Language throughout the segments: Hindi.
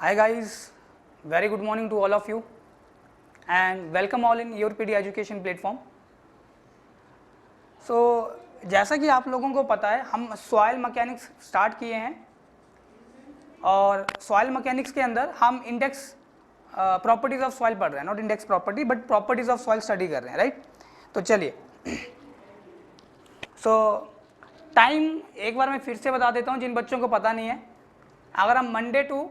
Hi guys, very good morning to all of you and welcome all in your PD education platform. So जैसा कि आप लोगों को पता है हम सॉइल मैकेनिक्स स्टार्ट किए हैं और सॉइल मैकेनिक्स के अंदर हम इंडेक्स प्रॉपर्टीज ऑफ सॉइल पढ़ रहे हैं, not index property but properties of soil study कर रहे हैं, राइट। तो चलिए सो टाइम एक बार मैं फिर से बता देता हूँ जिन बच्चों को पता नहीं है। अगर हम मंडे टू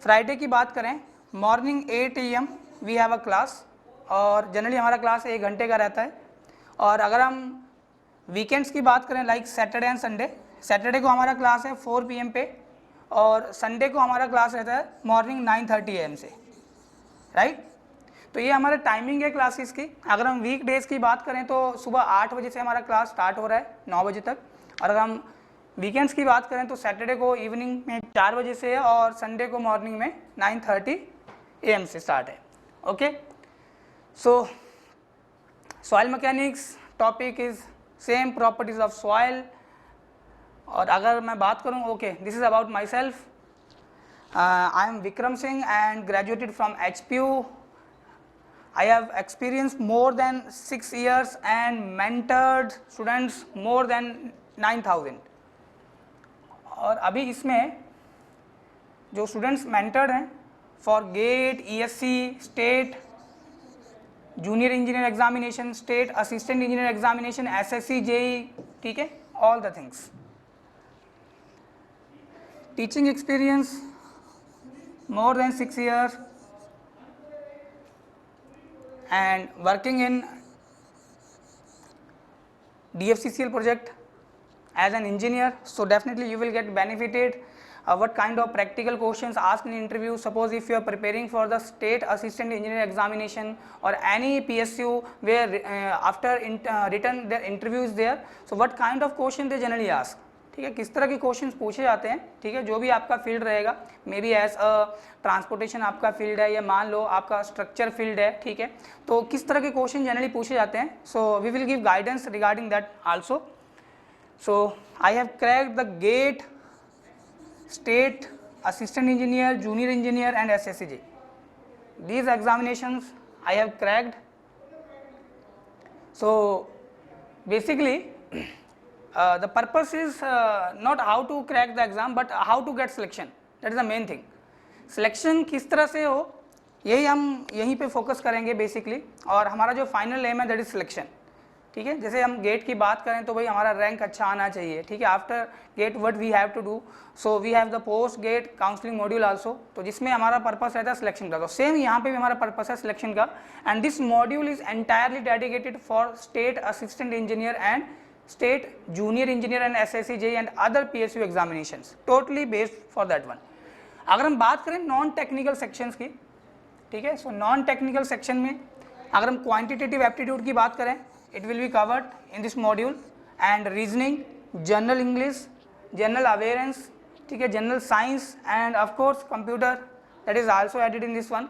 फ्राइडे की बात करें, morning 8 AM we have a class और जनरली हमारा क्लास 1 घंटे का रहता है। और अगर हम वीकेंड्स की बात करें like Saturday and Sunday, Saturday को हमारा क्लास है 4 PM पे और संडे को हमारा क्लास रहता है मॉर्निंग 9:30 AM से, राइट। तो ये हमारा टाइमिंग है क्लासेस की। अगर हम वीक डेज की बात करें तो सुबह 8 बजे से हमारा क्लास स्टार्ट हो रहा है 9 बजे तक, और अगर हम वीकेंड्स की बात करें तो सैटरडे को इवनिंग में 4 बजे से है और संडे को मॉर्निंग में 9:30 AM से स्टार्ट है। Okay, so soil mechanics topic is same properties of soil. और अगर मैं बात करूं, okay, this is about my self. I am Vikram Singh and graduated from HPU. I have experienced more than 6 years and mentored students more than 9,000. और अभी इसमें जो स्टूडेंट्स मेंटर्ड हैं for GATE, ESC, state junior engineer examination, state assistant engineer examination, SSC, JEE, ठीक है, all the things. Teaching experience more than 6 years and working in DFCCL project as an engineer, so definitely you will get benefited. What kind of practical questions asked in interview? Suppose if you are preparing for the state assistant engineer examination or any PSU where after written their interview is there, so what kind of question they generally ask, ठीक है, किस तरह के क्वेश्चंस पूछे जाते हैं, ठीक है, जो भी आपका फील्ड रहेगा, मे बी एज ट्रांसपोर्टेशन आपका फील्ड है या मान लो आपका स्ट्रक्चर फील्ड है, ठीक है, तो किस तरह के क्वेश्चन जनरली पूछे जाते हैं। So we will give guidance regarding that also. So I have cracked the GATE, state assistant engineer, junior engineer and SSCJ. These examinations I have cracked. So basically the purpose is not how to crack the exam but how to get selection. That is the main thing. Selection किस तरह से हो यही हम यहीं पे फोकस करेंगे बेसिकली, और हमारा जो फाइनल एम है दैट इज सिलेक्शन, ठीक है। जैसे हम गेट की बात करें तो भाई हमारा रैंक अच्छा आना चाहिए, ठीक है। After GATE what we have to do, so we have the post GATE counselling module also, तो जिसमें हमारा पर्पस रहता है सिलेक्शन का। तो सेम यहाँ पे भी हमारा पर्पस है सिलेक्शन का, and this module is entirely dedicated for state assistant engineer and state junior engineer and SSC, JEE and other PSU examinations, totally based for that one. अगर हम बात करें नॉन टेक्निकल सेक्शंस की, ठीक है, सो नॉन टेक्निकल सेक्शन में अगर हम क्वांटिटेटिव एप्टीट्यूड की बात करें, it will be covered in this module, and reasoning, general English, general awareness, ठीक है, general science and of course computer, that is also added in this one.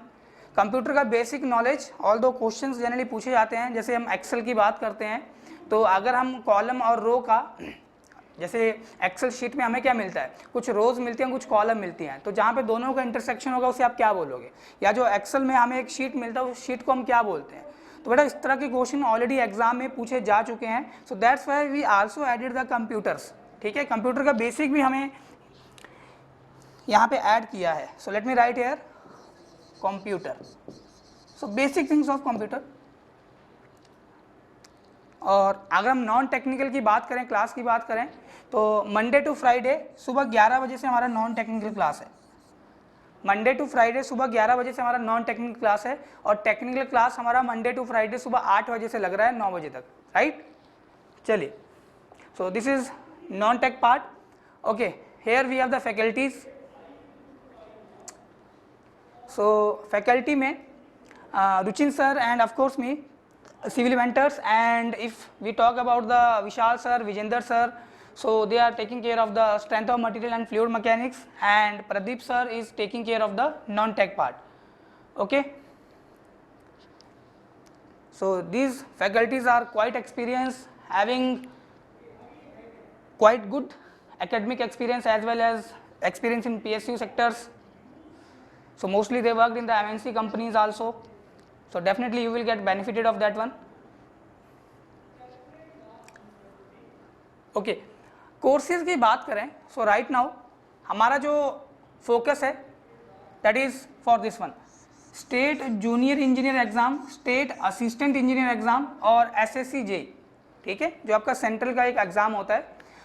Computer का बेसिक नॉलेज, ऑल दो क्वेश्चंस जनरली पूछे जाते हैं। जैसे हम एक्सेल की बात करते हैं तो अगर हम कॉलम और रो का, जैसे एक्सेल शीट में हमें क्या मिलता है, कुछ रोज मिलती हैं, कुछ कॉलम मिलती हैं, तो जहाँ पे दोनों का इंटरसेक्शन होगा उसे आप क्या बोलोगे, या जो एक्सेल में हमें एक शीट मिलता है उस शीट को हम क्या बोलते हैं। तो बेटा इस तरह के क्वेश्चन ऑलरेडी एग्जाम में पूछे जा चुके हैं, so that's why we also added the computers, ठीक है। कंप्यूटर का बेसिक भी हमें यहाँ पे ऐड किया है। So let me write here computer, so basic things of computer. और अगर हम नॉन टेक्निकल की बात करें, क्लास की बात करें, तो मंडे टू फ्राइडे सुबह 11 बजे से हमारा नॉन टेक्निकल क्लास है। मंडे टू फ्राइडे सुबह 11 बजे से हमारा नॉन टेक्निकल क्लास है, और टेक्निकल क्लास हमारा मंडे टू फ्राइडे सुबह 8 बजे से लग रहा है 9 बजे तक, राइट। चलिए, so this is non tech part. Okay, here we have the faculties. So faculty में Ruchin sir and of course me, civil mentors, and if we talk about the Vishal sir, Vijender sir, so they are taking care of the strength of material and fluid mechanics, and Pradeep sir is taking care of the non-tech part. Okay, so these faculties are quite experienced, having quite good academic experience as well as experience in PSU sectors, So mostly they worked in the MNC companies also. So definitely you will get benefited of that one. Okay courses की बात करें, सो राइट नाउ हमारा जो फोकस है that is for this one, state junior engineer exam, state assistant engineer exam और SSC JEE, ठीक है, जो आपका सेंट्रल का एक एग्ज़ाम होता है।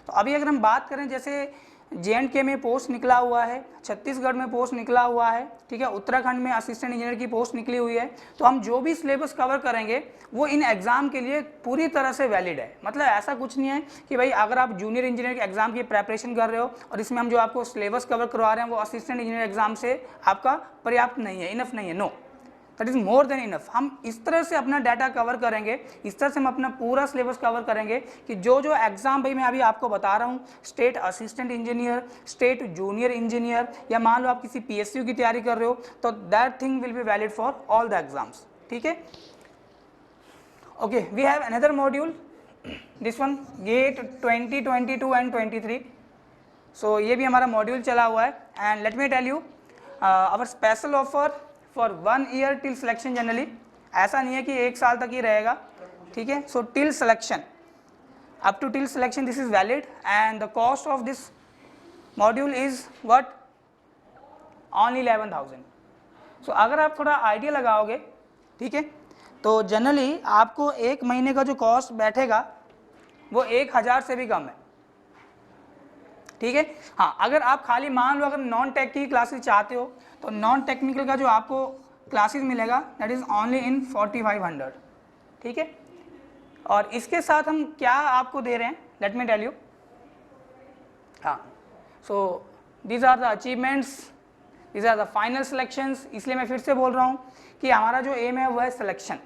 तो अभी अगर हम बात करें, जैसे J&K में पोस्ट निकला हुआ है, छत्तीसगढ़ में पोस्ट निकला हुआ है, ठीक है, उत्तराखंड में असिस्टेंट इंजीनियर की पोस्ट निकली हुई है। तो हम जो भी सिलेबस कवर करेंगे वो इन एग्ज़ाम के लिए पूरी तरह से वैलिड है। मतलब ऐसा कुछ नहीं है कि भाई अगर आप जूनियर इंजीनियर के एग्ज़ाम की प्रेपरेशन कर रहे हो और इसमें हम जो आपको सिलेबस कवर करवा रहे हैं वो असिस्टेंट इंजीनियर एग्ज़ाम से आपका पर्याप्त नहीं है, इनफ नहीं है, no, that is more than enough. हम इस तरह से अपना डाटा कवर करेंगे, इस तरह से हम अपना पूरा सिलेबस कवर करेंगे कि जो जो एग्ज़ाम भाई मैं अभी आपको बता रहा हूँ, state assistant engineer, state junior engineer, या मान लो आप किसी PSU की तैयारी कर रहे हो, तो that thing will be valid for all the exams, ठीक है। Okay, we have another module, this one GATE 2022 and 23। So ये भी हमारा मॉड्यूल चला हुआ है। And let me tell you our special offer for 1 year till selection. Generally ऐसा नहीं है कि 1 साल तक ही रहेगा, ठीक है। So till selection, up to till selection this is valid and the cost of this module is what, only 11,000। सो अगर आप थोड़ा आइडिया लगाओगे, ठीक है, तो जनरली आपको 1 महीने का जो कॉस्ट बैठेगा वो 1,000 से भी कम है, ठीक है। हाँ, अगर आप खाली मान लो अगर नॉन टेक की क्लासेस चाहते हो तो नॉन टेक्निकल का जो आपको क्लासेस मिलेगा दैट इज़ ओनली इन 4,500, ठीक है। और इसके साथ हम क्या आपको दे रहे हैं, लेट मी टेल यू। हाँ, so these are the achievements, these are the final selections. इसलिए मैं फिर से बोल रहा हूँ कि हमारा जो एम है वो है सिलेक्शन।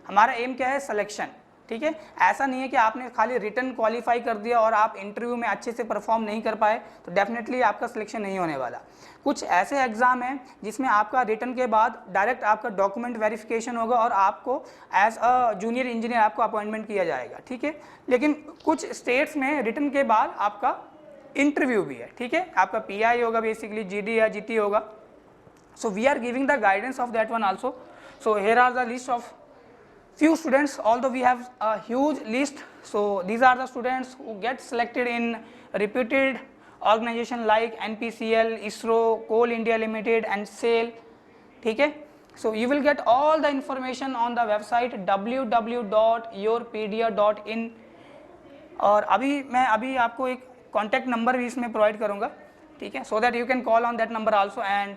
हमारा एम क्या है, सिलेक्शन, ठीक है। ऐसा नहीं है कि आपने खाली रिटन क्वालिफाई कर दिया और आप इंटरव्यू में अच्छे से परफॉर्म नहीं कर पाए तो डेफिनेटली आपका सिलेक्शन नहीं होने वाला। कुछ ऐसे एग्जाम हैं जिसमें आपका रिटन के बाद डायरेक्ट आपका डॉक्यूमेंट वेरिफिकेशन होगा और आपको एज अ जूनियर इंजीनियर आपको अपॉइंटमेंट किया जाएगा, ठीक है। लेकिन कुछ स्टेट्स में रिटन के बाद आपका इंटरव्यू भी है, ठीक है, आपका PI होगा, बेसिकली GD या GT होगा। So we are giving the guidance of that one also. So here are the list of few students, although we have a huge list. So these are the students who get selected in reputed organization like NPCL, ISRO, Coal India Limited and SAIL, ठीक है। So you will get all the information on the website www.yourpedia.in। और मैं अभी आपको एक कॉन्टैक्ट नंबर भी इसमें प्रोवाइड करूँगा, ठीक है, so that you can call on that number also. And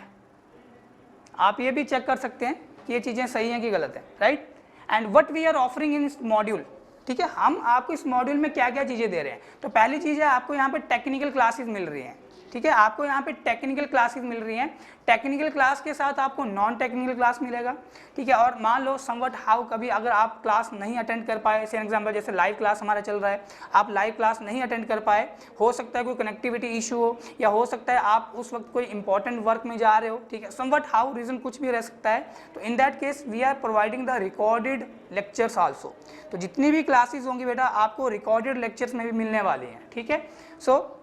आप ये भी चेक कर सकते हैं कि ये चीज़ें सही हैं कि गलत है, right. And what we are offering in इस मॉड्यूल, ठीक है, हम आपको इस मॉड्यूल में क्या क्या चीज़ें दे रहे हैं। तो पहली चीज़ है आपको यहाँ पे टेक्निकल क्लासेस मिल रही हैं, ठीक है, आपको यहाँ पे टेक्निकल क्लासेस मिल रही हैं। टेक्निकल क्लास के साथ आपको नॉन टेक्निकल क्लास मिलेगा, ठीक है। और मान लो समवट हाउ, कभी अगर आप क्लास नहीं अटेंड कर पाए, फॉर एग्जांपल जैसे लाइव क्लास हमारा चल रहा है, आप लाइव क्लास नहीं अटेंड कर पाए, हो सकता है कोई कनेक्टिविटी इशू हो या हो सकता है आप उस वक्त कोई इंपॉर्टेंट वर्क में जा रहे हो, ठीक है, समवट हाउ रीज़न कुछ भी रह सकता है। तो in that case we are providing the recorded lectures also. तो जितनी भी क्लासेस होंगी बेटा आपको रिकॉर्डेड लेक्चर्स में भी मिलने वाली हैं, ठीक है। सो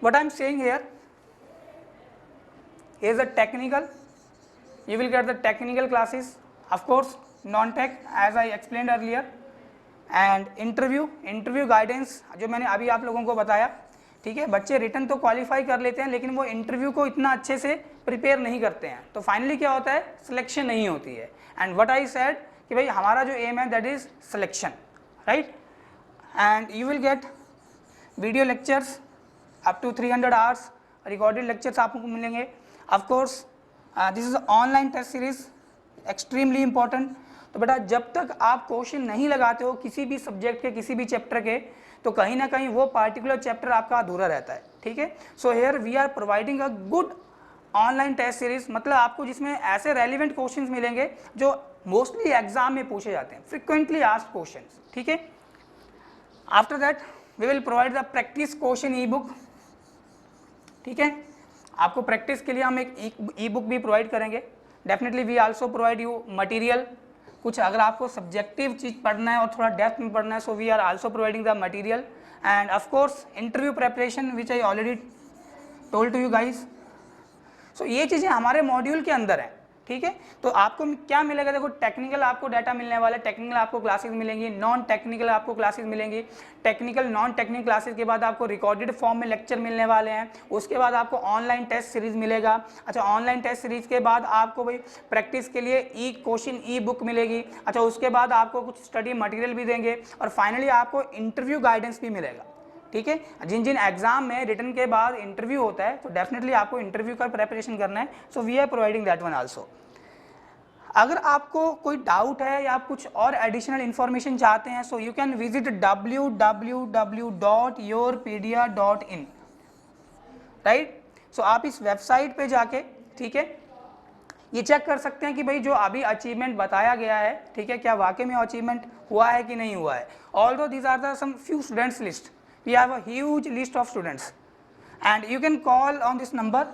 what I am saying here is a technical, you will get the technical classes, of course non-tech as I explained earlier, and interview guidance जो मैंने अभी आप लोगों को बताया, ठीक है। बच्चे रिटन तो क्वालिफाई कर लेते हैं लेकिन वो इंटरव्यू को इतना अच्छे से प्रिपेयर नहीं करते हैं, तो फाइनली क्या होता है, सिलेक्शन नहीं होती है। एंड व्हाट आई सेड कि भाई हमारा जो एम है that is selection, right. And you will get video lectures up to 300 hours, recorded lectures आपको मिलेंगे। Of course this is online test series, extremely important. तो बेटा जब तक आप क्वेश्चन नहीं लगाते हो किसी भी सब्जेक्ट के, किसी भी चैप्टर के, तो कहीं ना कहीं वो पार्टिकुलर चैप्टर आपका अधूरा रहता है, ठीक है। So here we are providing a good online test series, मतलब आपको जिसमें ऐसे रेलिवेंट क्वेश्चंस मिलेंगे जो मोस्टली एग्जाम में पूछे जाते हैं, फ्रिक्वेंटली आस्क्ड क्वेश्चंस, ठीक है। After that we will provide the practice question e book, ठीक है। आपको प्रैक्टिस के लिए हम एक ई बुक भी प्रोवाइड करेंगे। Definitely we also provide you material, कुछ अगर आपको सब्जेक्टिव चीज़ पढ़ना है और थोड़ा डेप्थ में पढ़ना है, so we are also providing the material. And of course interview preparation which I already told to you guys. सो ये चीज़ें हमारे मॉड्यूल के अंदर हैं, ठीक है। तो आपको क्या मिलेगा, देखो टेक्निकल आपको डाटा मिलने वाला है, टेक्निकल आपको क्लासेस मिलेंगी, नॉन टेक्निकल आपको क्लासेस मिलेंगी, टेक्निकल नॉन टेक्निकल क्लासेस के बाद आपको रिकॉर्डेड फॉर्म में लेक्चर मिलने वाले हैं, उसके बाद आपको ऑनलाइन टेस्ट सीरीज मिलेगा। अच्छा, ऑनलाइन टेस्ट सीरीज के बाद आपको भाई प्रैक्टिस के लिए ई क्वेश्चन ई बुक मिलेगी। अच्छा, उसके बाद आपको कुछ स्टडी मटेरियल भी देंगे और फाइनली आपको इंटरव्यू गाइडेंस भी मिलेगा, ठीक है। जिन जिन एग्जाम में रिटर्न के बाद इंटरव्यू होता है तो डेफिनेटली आपको इंटरव्यू का प्रिपरेशन करना है, so we are providing that one also. अगर आपको कोई डाउट है या आप कुछ और एडिशनल इंफॉर्मेशन चाहते हैं, so you can visit www.yourpedia.in, right. So आप इस वेबसाइट पे जाके, ठीक है, ये चेक कर सकते हैं कि भाई जो अभी अचीवमेंट बताया गया है, ठीक है, क्या वाकई में अचीवमेंट हुआ है कि नहीं हुआ है। Although these are the some few students list, we have a huge list of students and you can call on this number,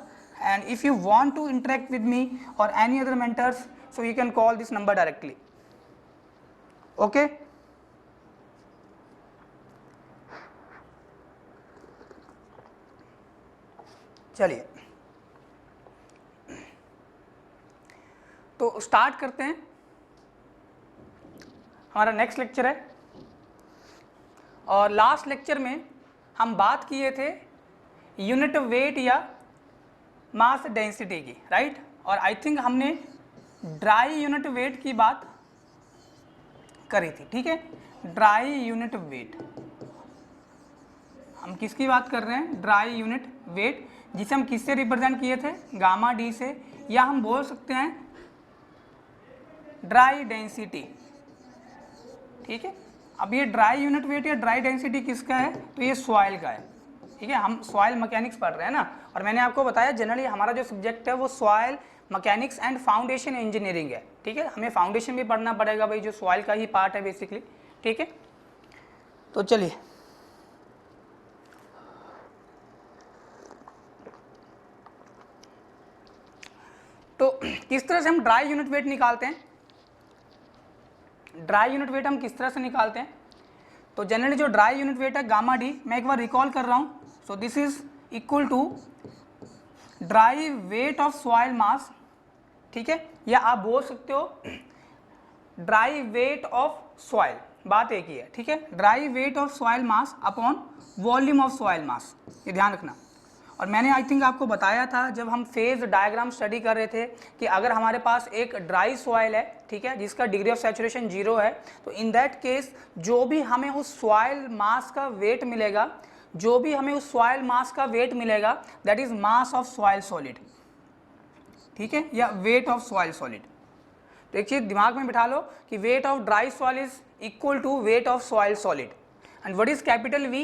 and if you want to interact with me or any other mentors, so you can call this number directly, okay। चलिए तो स्टार्ट करते हैं, हमारा नेक्स्ट लेक्चर है। और लास्ट लेक्चर में हम बात किए थे यूनिट वेट या मास डेंसिटी की, राइट। और आई थिंक हमने ड्राई यूनिट वेट की बात करी थी, ठीक है। ड्राई यूनिट वेट, हम किसकी बात कर रहे हैं, ड्राई यूनिट वेट, जिसे हम किससे रिप्रेजेंट किए थे, गामा डी से, या हम बोल सकते हैं ड्राई डेंसिटी, ठीक है। अब ये ड्राई यूनिट वेट या ड्राई डेंसिटी किसका है, तो ये सॉइल का है, ठीक है। हम सॉइल मैकेनिक्स पढ़ रहे हैं ना, और मैंने आपको बताया जनरली हमारा जो सब्जेक्ट है वो soil mechanics and foundation engineering है, ठीक है। हमें फाउंडेशन भी पढ़ना पड़ेगा भाई, जो सॉइल का ही पार्ट है बेसिकली, ठीक है। तो चलिए तो किस तरह से हम ड्राई यूनिट वेट निकालते हैं, ड्राई यूनिट वेट हम किस तरह से निकालते हैं। तो जनरली जो ड्राई यूनिट वेट है गामा डी, मैं एक बार रिकॉल कर रहा हूँ, so this is equal to dry weight of soil mass, ठीक है, या आप बोल सकते हो ड्राई वेट ऑफ सॉइल, बात एक ही है, ठीक है। Dry weight of soil mass upon volume of soil मास, ये ध्यान रखना। और मैंने आई थिंक आपको बताया था जब हम फेज डायग्राम स्टडी कर रहे थे कि अगर हमारे पास एक ड्राई सॉइल है, ठीक है, जिसका डिग्री ऑफ सैचुरेशन 0 है, तो इन दैट केस जो भी हमें उस सॉइल मास का वेट मिलेगा, जो भी हमें उस सॉइल मास का वेट मिलेगा, that is mass of soil solid, ठीक है, या वेट ऑफ सॉइल सॉलिड। तो एक चीज दिमाग में बिठा लो कि weight of dry soil is equal to weight of soil solid. And what is capital V,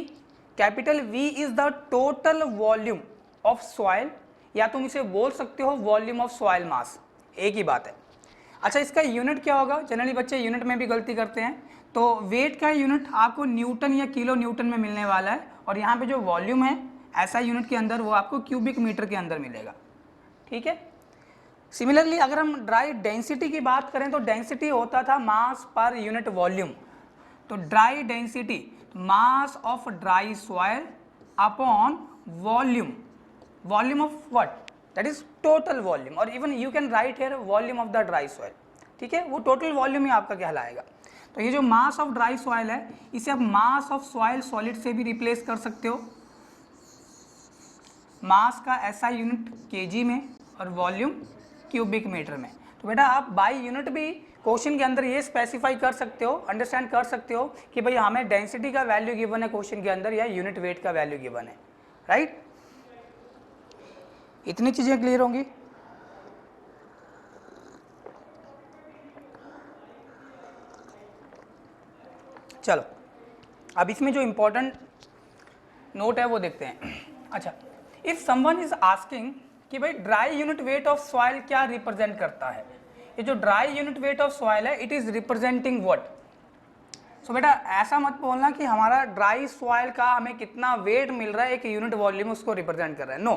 capital V is the total volume of soil, या तुम इसे बोल सकते हो वॉल्यूम ऑफ सॉइल मास, एक ही बात है। अच्छा, इसका यूनिट क्या होगा, जनरली बच्चे यूनिट में भी गलती करते हैं, तो वेट का यूनिट आपको न्यूटन या किलो न्यूटन में मिलने वाला है, और यहाँ पे जो वॉल्यूम है ऐसा यूनिट के अंदर वो आपको क्यूबिक मीटर के अंदर मिलेगा, ठीक है। सिमिलरली अगर हम ड्राई डेंसिटी की बात करें तो डेंसिटी होता था मास पर यूनिट वॉल्यूम, तो dry density mass of dry soil upon volume, volume of what, that is total volume, और even you can write here volume of the dry soil, ठीक है, वो टोटल वॉल्यूम ही आपका कहलाएगा। तो ये जो मास ऑफ ड्राई सॉइल है इसे आप मास ऑफ सॉइल सॉलिड से भी रिप्लेस कर सकते हो, मास का एसआई यूनिट केजी में और वॉल्यूम क्यूबिक मीटर में। तो बेटा आप बाई यूनिट भी क्वेश्चन के अंदर ये स्पेसिफाई कर सकते हो, अंडरस्टैंड कर सकते हो कि भाई हमें डेंसिटी का वैल्यू गिवन है क्वेश्चन के अंदर, या यूनिट वेट का वैल्यू गिवन है, राइट। इतनी चीजें क्लियर होंगी। चलो अब इसमें जो इंपॉर्टेंट नोट है वो देखते हैं। अच्छा, इफ समवन इज आस्किंग कि भाई dry unit weight of soil क्या रिप्रेजेंट करता है, ये जो dry unit weight of soil है इट इज रिप्रेजेंटिंग व्हाट। सो बेटा ऐसा मत बोलना कि हमारा ड्राई सॉइल का हमें कितना वेट मिल रहा है एक यूनिट वॉल्यूम उसको रिप्रेजेंट कर रहा है, नो।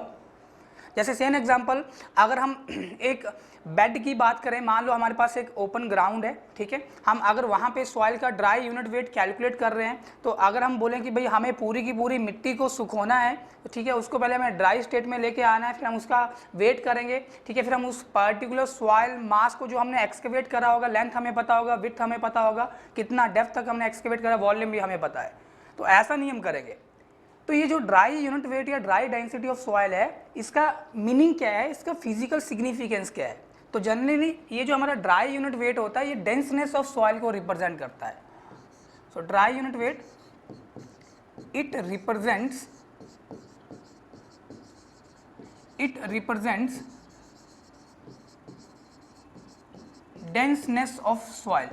जैसे सेम एग्जांपल, अगर हम एक बेड की बात करें, मान लो हमारे पास एक ओपन ग्राउंड है, ठीक है, हम अगर वहाँ पे सॉइल का ड्राई यूनिट वेट कैलकुलेट कर रहे हैं, तो अगर हम बोलें कि भाई हमें पूरी की पूरी मिट्टी को सुखोना है, तो ठीक है, उसको पहले हमें ड्राई स्टेट में लेके आना है, फिर हम उसका वेट करेंगे, ठीक है, फिर हम उस पर्टिकुलर सॉइल मास को जो हमने एक्सकेवेट करा होगा, लेंथ हमें पता होगा, विड्थ हमें पता होगा, कितना डेप्थ तक हमने एक्सकेवेट करा, वॉल्यूम भी हमें पता है, तो ऐसा नहीं हम करेंगे। तो ये जो ड्राई यूनिट वेट या ड्राई डेंसिटी ऑफ सॉइल है, इसका मीनिंग क्या है, इसका फिजिकल सिग्निफिकेंस क्या है? तो जनरली ये जो हमारा ड्राई यूनिट वेट होता है, ये डेंसनेस ऑफ सॉइल को रिप्रेजेंट करता है। So dry unit weight it represents denseness of soil.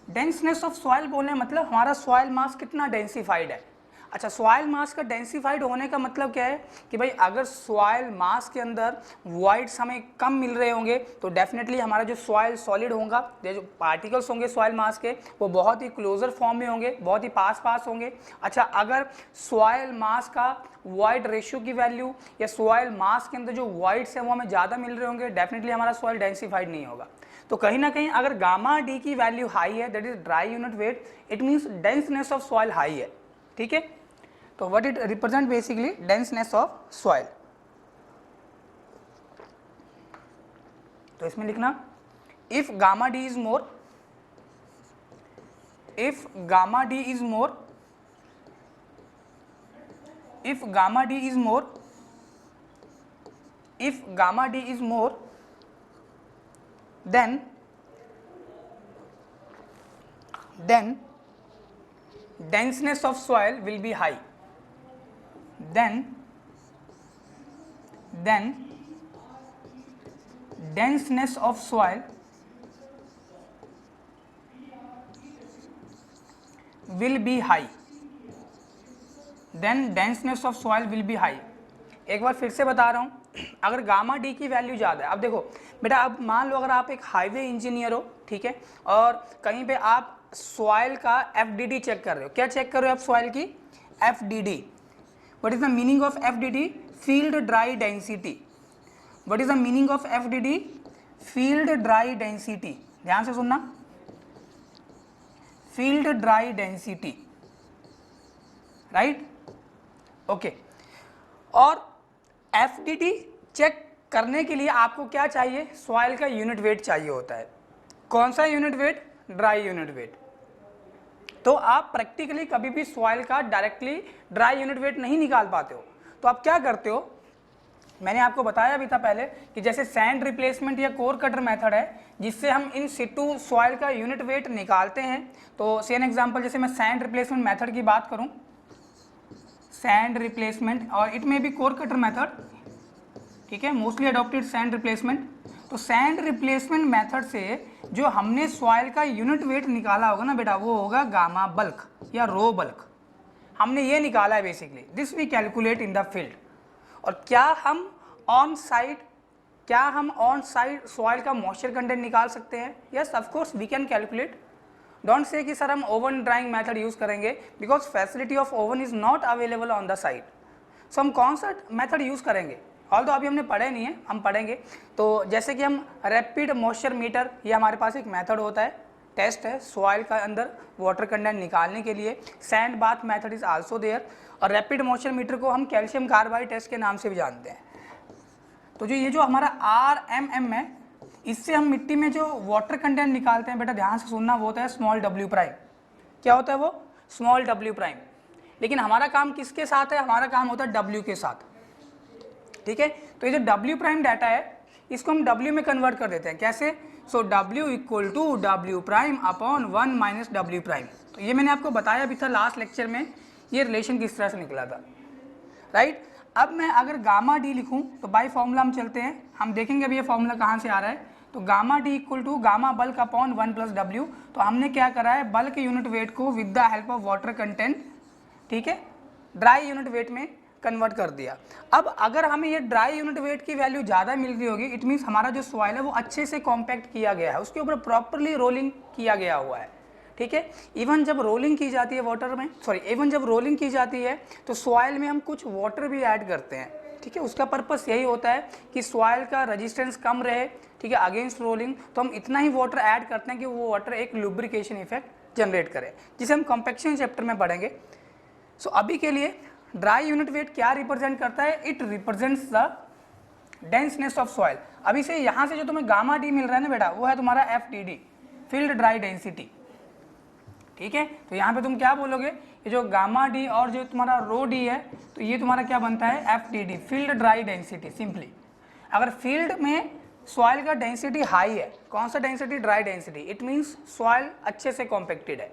Denseness of soil बोलने मतलब हमारा सॉइल मास कितना डेंसिफाइड है। अच्छा, सॉइल मास का डेंसिफाइड होने का मतलब क्या है कि भाई अगर सॉइल मास के अंदर वॉइड्स हमें कम मिल रहे होंगे, तो डेफिनेटली हमारा जो सॉइल सॉलिड होगा, जो पार्टिकल्स होंगे सॉइल मास के, वो बहुत ही क्लोजर फॉर्म में होंगे, बहुत ही पास पास होंगे। अच्छा, अगर सॉइल मास का वॉइड रेशियो की वैल्यू या सॉइल मास के अंदर जो वॉइड्स हैं वो हमें ज़्यादा मिल रहे होंगे, डेफिनेटली हमारा सॉइल डेंसिफाइड नहीं होगा। तो कहीं ना कहीं अगर गामा डी की वैल्यू हाई है, that is dry unit weight, it means denseness of soil high है, ठीक है। तो what it represent basically, denseness of soil. तो इसमें लिखना if gamma D is more, if gamma D is more, if gamma d is more, if gamma d is more, then denseness of soil will be high, then denseness of soil will be high, then denseness of soil will be high. एक बार फिर से बता रहा हूँ, अगर गामा डी की वैल्यू ज़्यादा है, अब देखो बेटा, अब मान लो अगर आप एक हाईवे इंजीनियर हो, ठीक है, और कहीं पे आप सॉइल का FDD चेक कर रहे हो। क्या चेक कर रहे हो आप सॉइल की? FDD। What is the meaning of FDD? Field dry density. What is the meaning of FDD? Field dry density. ध्यान से सुनना, field dry density, right, okay. और FDD चेक करने के लिए आपको क्या चाहिए? सॉइल का यूनिट वेट चाहिए होता है। कौन सा unit weight? Dry unit wait. तो आप प्रैक्टिकली कभी भी सॉइल का डायरेक्टली ड्राई यूनिट वेट नहीं निकाल पाते हो। तो आप क्या करते हो, मैंने आपको बताया भी था पहले कि जैसे सैंड रिप्लेसमेंट या कोर कटर मेथड है, जिससे हम इन सिटू सॉइल का यूनिट वेट निकालते हैं। तो सेम एग्जांपल, जैसे मैं सैंड रिप्लेसमेंट मेथड की बात करूं, सैंड रिप्लेसमेंट, और इट में भी कोर कटर मेथड, ठीक है, मोस्टली अडॉप्टेड सैंड रिप्लेसमेंट। तो सैंड रिप्लेसमेंट मेथड से जो हमने सॉइल का यूनिट वेट निकाला होगा ना बेटा, वो होगा गामा बल्क या रो बल्क। हमने ये निकाला है basically, this we calculate in the field. और क्या हम ऑन साइट सॉइल का मॉइस्चर कंटेंट निकाल सकते हैं? Yes, of course we can calculate. Don't say कि सर हम ओवन ड्राइंग मेथड यूज करेंगे, because facility of oven is not available on the site. So हम कौन सा मेथड यूज करेंगे? ऑल्दो अभी हमने पढ़े नहीं है, हम पढ़ेंगे। तो जैसे कि हम रैपिड मॉइस्चर मीटर, ये हमारे पास एक मेथड होता है, टेस्ट है सॉइल का अंदर वाटर कंटेंट निकालने के लिए। Sand bath method is also there, और रैपिड मॉइस्चर मीटर को हम कैल्शियम कार्बाइड टेस्ट के नाम से भी जानते हैं। तो जो ये जो हमारा RMM है, इससे हम मिट्टी में जो वाटर कंटेंट निकालते हैं, बेटा ध्यान से सुनना, वो होता है स्मॉल w प्राइम। क्या होता है वो? Small w prime. लेकिन हमारा काम किसके साथ है? हमारा काम होता है w के साथ, ठीक है। तो ये जो w प्राइम डाटा है, इसको हम w में कन्वर्ट कर देते हैं। कैसे? So w equal to w prime upon 1 minus w prime. तो ये मैंने आपको बताया भी था लास्ट लेक्चर में, ये रिलेशन किस तरह से निकला था, राइट। अब मैं अगर गामा डी लिखूं, तो बाय फॉर्मूला हम चलते हैं, हम देखेंगे अभी ये फॉर्मूला कहाँ से आ रहा है। तो gamma d equal to gamma bulk upon 1 plus w। तो हमने क्या करा है, बल्क यूनिट वेट को with the help of water content, ठीक है, ड्राई यूनिट वेट में कन्वर्ट कर दिया। अब अगर हमें ये ड्राई यूनिट वेट की वैल्यू ज़्यादा मिल रही होगी, इट मीन्स हमारा जो सॉइल है वो अच्छे से कॉम्पैक्ट किया गया है, उसके ऊपर प्रॉपरली रोलिंग किया गया हुआ है, ठीक है। इवन जब रोलिंग की जाती है वाटर में, इवन जब रोलिंग की जाती है तो सॉइल में हम कुछ वाटर भी ऐड करते हैं, ठीक है, उसका पर्पस यही होता है कि सॉइल का रेजिस्टेंस कम रहे, ठीक है, अगेंस्ट रोलिंग। तो हम इतना ही वाटर ऐड करते हैं कि वो वाटर एक लुब्रिकेशन इफेक्ट जनरेट करे, जिसे हम कॉम्पैक्शन चैप्टर में पढ़ेंगे। सो अभी के लिए ड्राई यूनिट वेट क्या रिप्रेजेंट करता है? It represents the denseness of soil. अभी से यहाँ से जो तुम्हें गामा डी मिल रहा है ना बेटा, वो है तुम्हारा FDD, फील्ड ड्राई डेंसिटी, ठीक है। तो यहाँ पे तुम क्या बोलोगे, ये जो गामा डी और जो तुम्हारा रो डी है, तो ये तुम्हारा क्या बनता है? FDD, field dry density. Simply अगर फील्ड में सॉइल का डेंसिटी हाई है, कौन सा density? Dry density, it means soil अच्छे से कॉम्पैक्टेड है,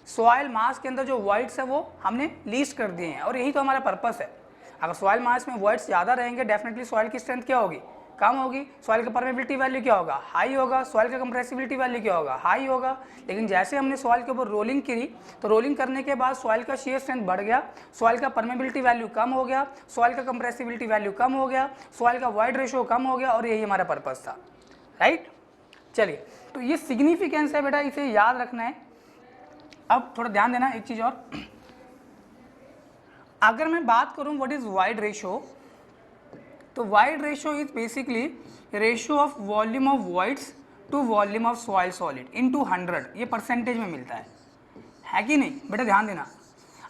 सॉइल मास के अंदर जो वॉइड्स है वो हमने लीस्ट कर दिए हैं, और यही तो हमारा पर्पस है। अगर सॉइल मास में वॉइड्स ज़्यादा रहेंगे, डेफिनेटली सॉइल की स्ट्रेंथ क्या होगी? कम होगी। सॉइल का परमेबिलिटी वैल्यू क्या होगा? हाई होगा। सॉइल का कंप्रेसिबिलिटी वैल्यू क्या होगा? हाई होगा। लेकिन जैसे हमने सॉइल के ऊपर रोलिंग करी, तो रोलिंग करने के बाद सॉइल का शेयर स्ट्रेंथ बढ़ गया, सॉइल का परमेबिलिटी वैल्यू कम हो गया, सॉइल का कंप्रेसिबिलिटी वैल्यू कम हो गया, सॉइल का वॉइड रेशियो कम हो गया, और यही हमारा पर्पस था, राइट। चलिए, तो ये सिग्निफिकेंस है बेटा, इसे याद रखना है। अब थोड़ा ध्यान देना एक चीज़ और, अगर मैं बात करूं व्हाट इज वाइड रेशियो, तो void ratio is basically ratio of volume of voids to volume of soil solid into 100, ये परसेंटेज में मिलता है कि नहीं बेटा? ध्यान देना।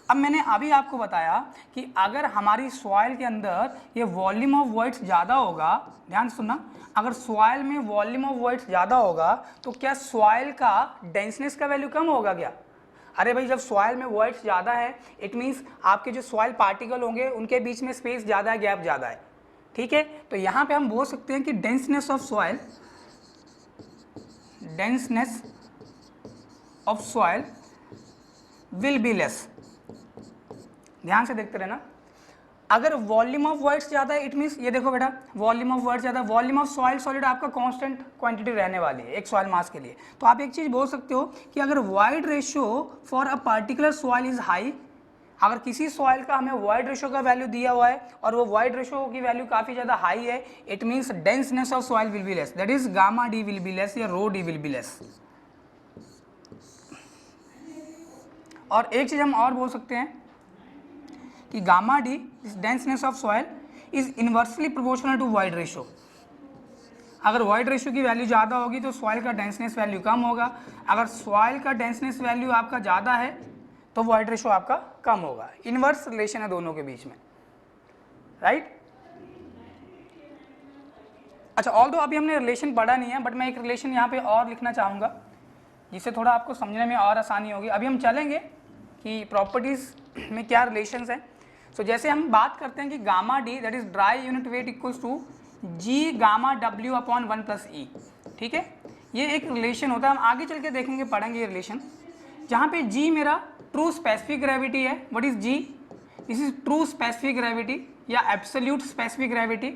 अब मैंने अभी आपको बताया कि अगर हमारी सॉइल के अंदर ये वॉल्यूम ऑफ वॉइड्स ज़्यादा होगा, ध्यान सुनना, अगर सॉइल में वॉल्यूम ऑफ वॉइड्स ज़्यादा होगा तो क्या सॉइल का डेंसनेस का वैल्यू कम होगा क्या? अरे भाई, जब सॉइल में वॉइड्स ज़्यादा है, इट मीन्स आपके जो सॉइल पार्टिकल होंगे उनके बीच में स्पेस ज़्यादा है, गैप ज़्यादा है, ठीक है। तो यहाँ पे हम बोल सकते हैं कि denseness of soil will be less. ध्यान से देखते रहना। अगर वॉल्यूम ऑफ वॉइड्स ज़्यादा है, इट मीन्स ये देखो बेटा, वॉल्यूम ऑफ वॉइड्स ज़्यादा, वॉल्यूम ऑफ सॉइल सॉलिड आपका कांस्टेंट क्वांटिटी रहने वाली है एक सॉइल मास के लिए। तो आप एक चीज़ बोल सकते हो कि अगर void ratio for a particular soil is high, अगर किसी सॉइल का हमें वॉइड रेशियो का वैल्यू दिया हुआ है और वो वॉइड रेशियो की वैल्यू काफ़ी ज़्यादा हाई है, it means denseness of soil will be less, that is gamma D will be less या rho D will be less. और एक चीज़ हम और बोल सकते हैं कि gamma D denseness of soil is inversely proportional to void ratio. अगर वॉइड रेशियो की वैल्यू ज़्यादा होगी तो सॉइल का डेंसनेस वैल्यू कम होगा, अगर सॉइल का डेंसनेस वैल्यू आपका ज़्यादा है तो वॉइड रेशियो आपका कम होगा। इनवर्स रिलेशन है दोनों के बीच में, राइट। अच्छा, ऑल्दो अभी हमने रिलेशन पढ़ा नहीं है, बट मैं एक रिलेशन यहाँ पे और लिखना चाहूँगा जिससे थोड़ा आपको समझने में और आसानी होगी। अभी हम चलेंगे कि प्रॉपर्टीज़ में क्या रिलेशंस हैं। सो जैसे हम बात करते हैं कि gamma D that is dry unit weight equals to G gamma W upon 1 plus e, ठीक है। ये एक रिलेशन होता है, हम आगे चल के देखेंगे, पढ़ेंगे ये रिलेशन, जहाँ पे जी मेरा ट्रू स्पेसिफिक ग्रेविटी है। What is G? This is true specific gravity या absolute specific gravity.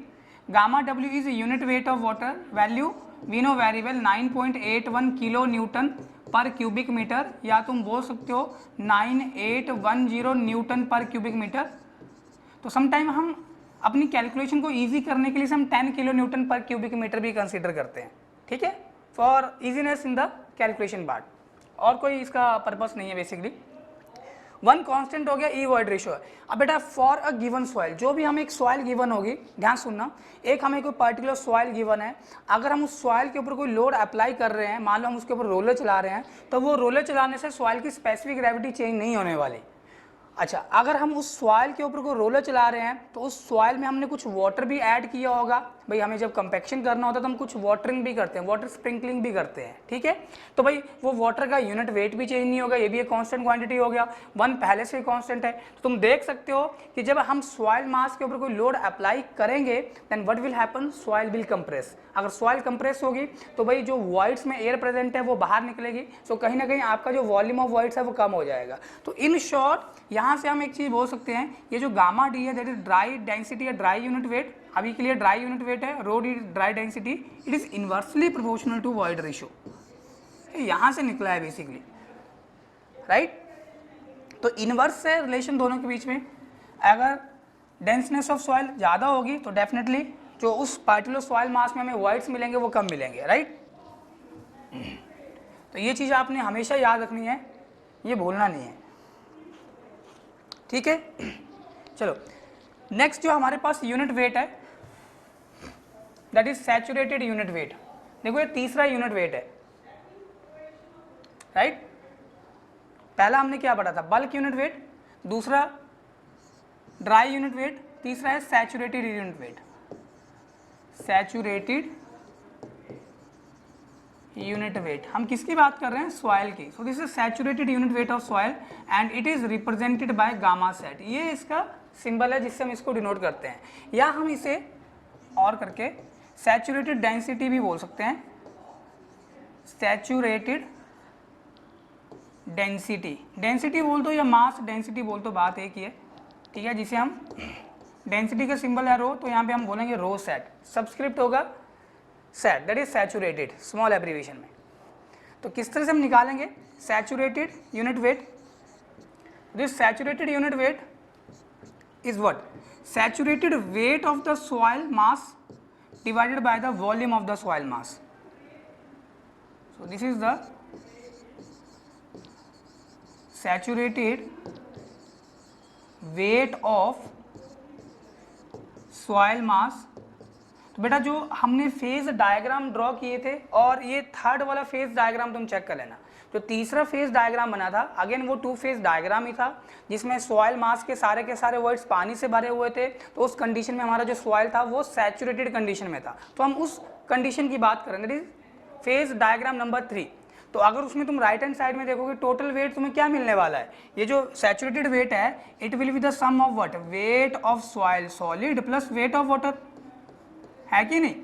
Gamma W is unit weight of water, value we know very well 9.81 kilo newton per cubic metre, या तुम बोल सकते हो 9810 न्यूटन पर क्यूबिक मीटर। तो समटाइम हम अपनी कैलकुलेशन को इजी करने के लिए हम 10 kilo newton per cubic metre भी कंसीडर करते हैं, ठीक है, for easiness in the calculation part, और कोई इसका पर्पस नहीं है बेसिकली। वन कांस्टेंट हो गया, ई वॉइड रेशियो है। अब बेटा फॉर अ गिवन सॉइल, जो भी हमें एक सॉइल गिवन होगी, ध्यान सुनना, एक हमें कोई पर्टिकुलर सॉइल गिवन है, अगर हम उस सॉइल के ऊपर कोई लोड अप्लाई कर रहे हैं, मान लो हम उसके ऊपर रोलर चला रहे हैं, तो वो रोलर चलाने से सॉइल की स्पेसिफिक ग्रेविटी चेंज नहीं होने वाली। अच्छा, अगर हम उस सॉइल के ऊपर कोई रोलर चला रहे हैं तो उस सॉइल में हमने कुछ वाटर भी ऐड किया होगा। भाई हमें जब कंपैक्शन करना होता है तो हम कुछ वाटरिंग भी करते हैं, वाटर स्प्रिंकलिंग भी करते हैं, ठीक है। तो भाई वो वाटर का यूनिट वेट भी चेंज नहीं होगा, ये भी एक कांस्टेंट क्वांटिटी हो गया, वन पहले से ही कांस्टेंट है। तो तुम देख सकते हो कि जब हम सॉइल मास के ऊपर कोई लोड अप्लाई करेंगे then what will happen, soil will compress. अगर सॉइल कंप्रेस होगी तो भाई जो वॉइड्स में एयर प्रेजेंट है वो बाहर निकलेगी, सो कहीं ना कहीं आपका जो वॉल्यूम ऑफ वॉइड्स है वो कम हो जाएगा। तो इन शॉर्ट यहाँ से हम एक चीज़ बोल सकते हैं, ये जो गामा डी है दैट इज ड्राई डेंसिटी या ड्राई यूनिट वेट, अभी के लिए ड्राई यूनिट वेट है, rho D dry density, it is inversely proportional to void ratio, यहाँ से निकला है बेसिकली, राइट। तो इनवर्स है रिलेशन दोनों के बीच में। अगर डेंसनेस ऑफ सॉइल ज़्यादा होगी तो डेफिनेटली जो उस पार्टिकुलर सॉइल मास में हमें वॉइड्स मिलेंगे वो कम मिलेंगे, राइट। तो ये चीज़ आपने हमेशा याद रखनी है, ये भूलना नहीं है, ठीक है। चलो नेक्स्ट जो हमारे पास यूनिट वेट है that is saturated unit wait. देखो ये तीसरा यूनिट वेट है, राइट। पहला हमने क्या पढ़ा था, बल्क यूनिट वेट, दूसरा ड्राई यूनिट वेट, तीसरा है saturated unit wait, saturated unit wait. हम किसकी बात कर रहे हैं, सॉइल की। सो this is saturated unit weight of soil and it is represented by gamma sat. ये इसका सिंबल है जिससे हम इसको डिनोट करते हैं, या हम इसे और करके सैचुरेटेड डेंसिटी भी बोल सकते हैं, सैचुरेटेड डेंसिटी। डेंसिटी बोल दो या मास डेंसिटी बोल दो, बात एक ही है, ठीक है। जिसे हम डेंसिटी का सिंबल है रो, तो यहाँ पे हम बोलेंगे रो सेट, सब्सक्रिप्ट होगा set, that is saturated small abbreviation में। तो किस तरह से हम निकालेंगे saturated unit wait. This saturated unit wait is what, saturated weight of the soil mass divided by the volume of the soil mass. So this is the saturated weight of soil mass। तो बेटा जो हमने फेज डायग्राम ड्रॉ किए थे, और ये थर्ड वाला फेज डायग्राम तुम चेक कर लेना। जो तीसरा फेज डायग्राम बना था, अगेन वो 2 फेज डायग्राम ही था, जिसमें सॉइल मास के सारे वर्ड्स पानी से भरे हुए थे। तो उस कंडीशन में हमारा जो सॉइल था वो सैचुरेटेड कंडीशन में था, तो हम उस कंडीशन की बात करेंगे, that is phase diagram number 3। तो अगर उसमें तुम राइट हैंड साइड में देखोगे, टोटल वेट तुम्हें क्या मिलने वाला है, ये जो सैचुरेटेड वेट है, it will be the sum of what, weight of soil solid plus weight of water, है कि नहीं।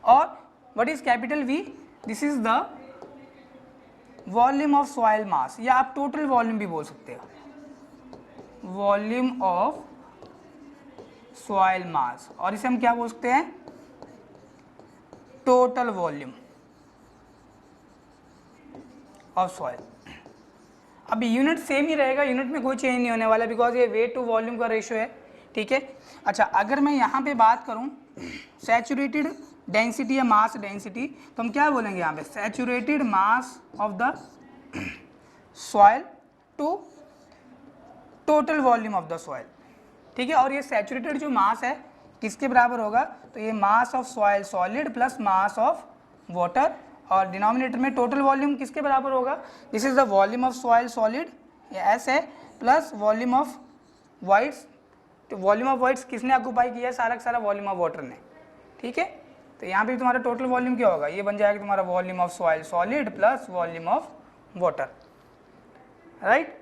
और what is capital V, this is the volume of soil mass, या आप टोटल वॉल्यूम भी बोल सकते हो, वॉल्यूम ऑफ सॉइल मास, और इसे हम क्या बोल सकते हैं, टोटल वॉल्यूम ऑफ सॉइल। अब यूनिट सेम ही रहेगा, यूनिट में कोई चेंज नहीं होने वाला, बिकॉज ये वेट टू वॉल्यूम का रेशियो है, ठीक है। अच्छा, अगर मैं यहाँ पे बात करूँ सैचुरेटेड डेंसिटी या मास डेंसिटी, तो हम क्या बोलेंगे यहाँ पे, saturated mass of the soil to total volume of the soil, ठीक है। और ये सैचुरेटेड जो मास है किसके बराबर होगा, तो ये mass of soil solid plus mass of water, और डिनोमिनेटर में टोटल वॉल्यूम किसके बराबर होगा, this is the volume of soil solid, ये एस है, प्लस वॉल्यूम ऑफ वाइट्स। तो वॉल्यूम ऑफ वाइट्स किसने ऑक्यूपाई किया है, सारा का सारा वॉल्यूम ऑफ वाटर ने, ठीक है। तो यहाँ पे तुम्हारा टोटल वॉल्यूम क्या होगा, ये बन जाएगा तुम्हारा volume of soil solid plus volume of water, right.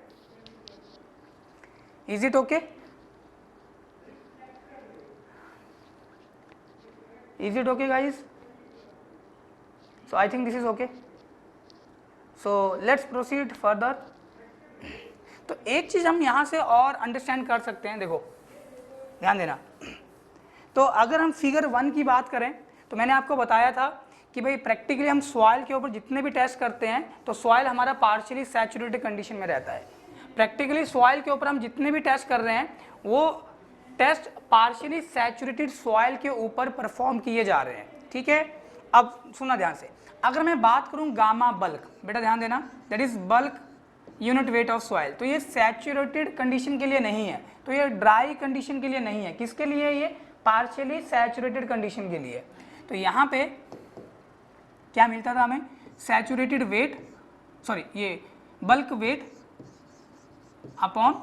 Is it okay, is it okay guys. So I think this is okay, so let's proceed further. तो एक चीज हम यहाँ से और अंडरस्टैंड कर सकते हैं, देखो ध्यान देना। तो अगर हम फिगर 1 की बात करें, तो मैंने आपको बताया था कि भाई प्रैक्टिकली हम सॉइल के ऊपर जितने भी टेस्ट करते हैं, तो सॉइल हमारा पार्शियली सैचुरेटेड कंडीशन में रहता है। प्रैक्टिकली सॉइल के ऊपर हम जितने भी टेस्ट कर रहे हैं, वो टेस्ट पार्शियली सैचुरेटेड सॉइल के ऊपर परफॉर्म किए जा रहे हैं, ठीक है। अब सुना ध्यान से, अगर मैं बात करूं गामा बल्क, बेटा ध्यान देना, that is bulk unit weight of soil, तो ये सैचुरेटेड कंडीशन के लिए नहीं है, तो ये ड्राई कंडीशन के लिए नहीं है, किसके लिए है, ये पार्शियली सैचुरेटेड कंडीशन के लिए। तो यहाँ पे क्या मिलता था हमें, सैचुरेटेड वेट, सॉरी ये bulk weight upon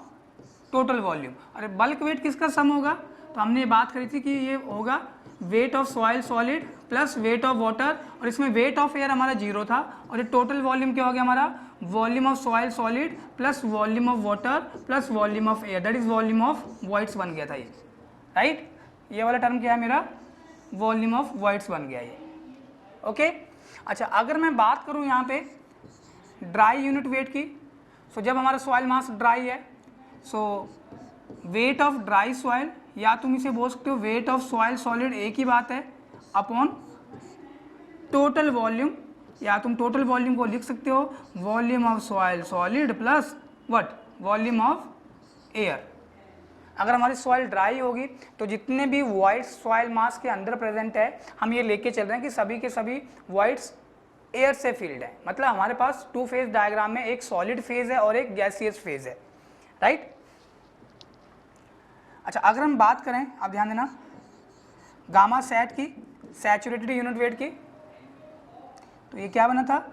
total volume. अरे बल्क वेट किसका सम होगा, तो हमने बात करी थी कि ये होगा wait of soil solid plus weight of water, और इसमें वेट ऑफ एयर हमारा 0 था, और ये टोटल वॉल्यूम क्या हो गया हमारा, volume of soil solid plus volume of water plus volume of air, that is volume of voids बन गया था ये, राइट। ये वाला टर्म क्या है मेरा, वॉल्यूम ऑफ वॉइड्स बन गया ये, ओके। अच्छा, अगर मैं बात करूँ यहाँ पे ड्राई यूनिट वेट की, सो जब हमारा सॉइल मास ड्राई है, सो वेट ऑफ ड्राई सॉइल, या तुम इसे बोल सकते हो वेट ऑफ सॉइल सॉलिड, एक ही बात है, अपॉन टोटल वॉल्यूम, या तुम टोटल वॉल्यूम को लिख सकते हो volume of soil solid plus what, volume of air. अगर हमारी सॉइल ड्राई होगी, तो जितने भी वॉइड्स सॉइल मास के अंदर प्रेजेंट है, हम ये लेके चल रहे हैं कि सभी के सभी वॉइड्स एयर से फील्ड है। मतलब हमारे पास 2 फेज डायग्राम में एक सॉलिड फेज है और एक गैसियस फेज है, राइट। अच्छा, अगर हम बात करें, आप ध्यान देना, गामा सैट की सैचुरेटेड यूनिट वेट की, तो ये क्या बना था,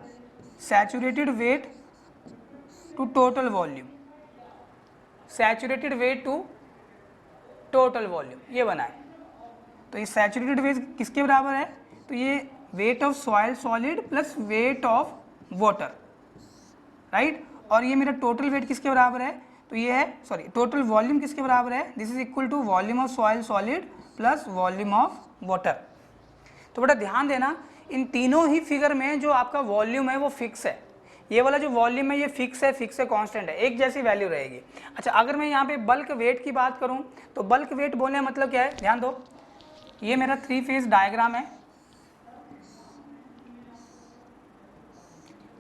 saturated weight to total volume, saturated weight to total volume, ये बना है। तो ये सैचुरेटेड वेट किसके बराबर है, तो ये weight of soil solid plus weight of water, right. और ये मेरा टोटल वेट किसके बराबर है, तो ये है, सॉरी, टोटल वॉल्यूम किसके बराबर है, this is equal to volume of soil solid plus volume of water. तो बेटा ध्यान देना, इन तीनों ही फिगर में जो आपका वॉल्यूम है वो फिक्स है, ये वाला जो वॉल्यूम है ये फिक्स है कांस्टेंट है, एक जैसी वैल्यू रहेगी। अच्छा, अगर मैं यहाँ पे बल्क वेट की बात करूँ, तो बल्क वेट बोलने का मतलब क्या है, ध्यान दो, ये मेरा 3 फेज डायग्राम है,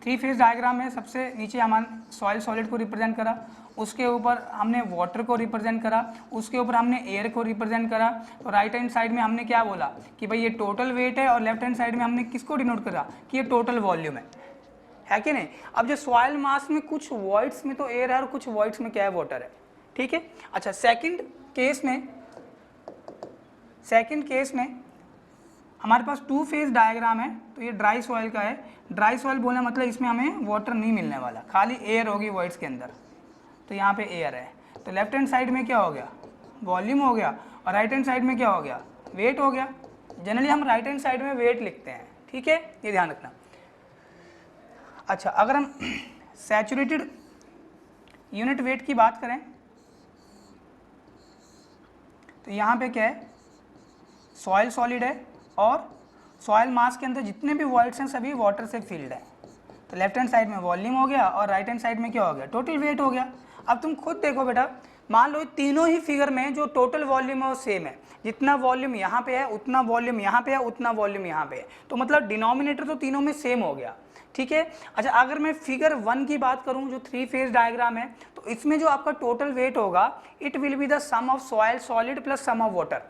3 फेज डायग्राम में सबसे नीचे हमने सॉइल सॉलिड को रिप्रेजेंट करा, उसके ऊपर हमने वाटर को रिप्रेजेंट करा, उसके ऊपर हमने एयर को रिप्रेजेंट करा। तो राइट हैंड साइड में हमने क्या बोला कि भाई ये टोटल वेट है, और लेफ्ट हैंड साइड में हमने किसको डिनोट करा कि ये टोटल वॉल्यूम है कि नहीं। अब जो सॉइल मास में कुछ वॉइड्स में तो एयर है और कुछ वॉइड्स में क्या है, वाटर है, ठीक है। अच्छा, सेकंड केस में हमारे पास 2 फेज डायग्राम है, तो ये ड्राई सॉइल का है। ड्राई सॉइल बोलने मतलब इसमें हमें वाटर नहीं मिलने वाला, खाली एयर होगी वॉइड्स के अंदर, तो यहाँ पे एयर है। तो लेफ्ट हैंड साइड में क्या हो गया, वॉल्यूम हो गया, और राइट हैंड साइड में क्या हो गया, वेट हो गया। जनरली हम राइट हैंड साइड में वेट लिखते हैं, ठीक है, ये ध्यान रखना। अच्छा, अगर हम सैचुरेटेड यूनिट वेट की बात करें, तो यहाँ पे क्या है, सॉइल सॉलिड है, और सॉइल मास के अंदर जितने भी वॉइड्स हैं सभी वाटर से फिल्ड है। तो लेफ्ट हैंड साइड में वॉल्यूम हो गया, और राइट हैंड साइड में क्या हो गया, टोटल वेट हो गया। अब तुम खुद देखो बेटा, मान लो तीनों ही फिगर में जो टोटल वॉल्यूम है वो सेम है, जितना वॉल्यूम यहाँ पे है उतना वॉल्यूम यहाँ पे है, उतना वॉल्यूम यहाँ पे है, तो मतलब डिनोमिनेटर तो तीनों में सेम हो गया, ठीक है। अच्छा, अगर मैं फिगर 1 की बात करूं, जो 3 फेज डायग्राम है, तो इसमें जो आपका टोटल वेट होगा, it will be the sum of soil solid plus sum of water,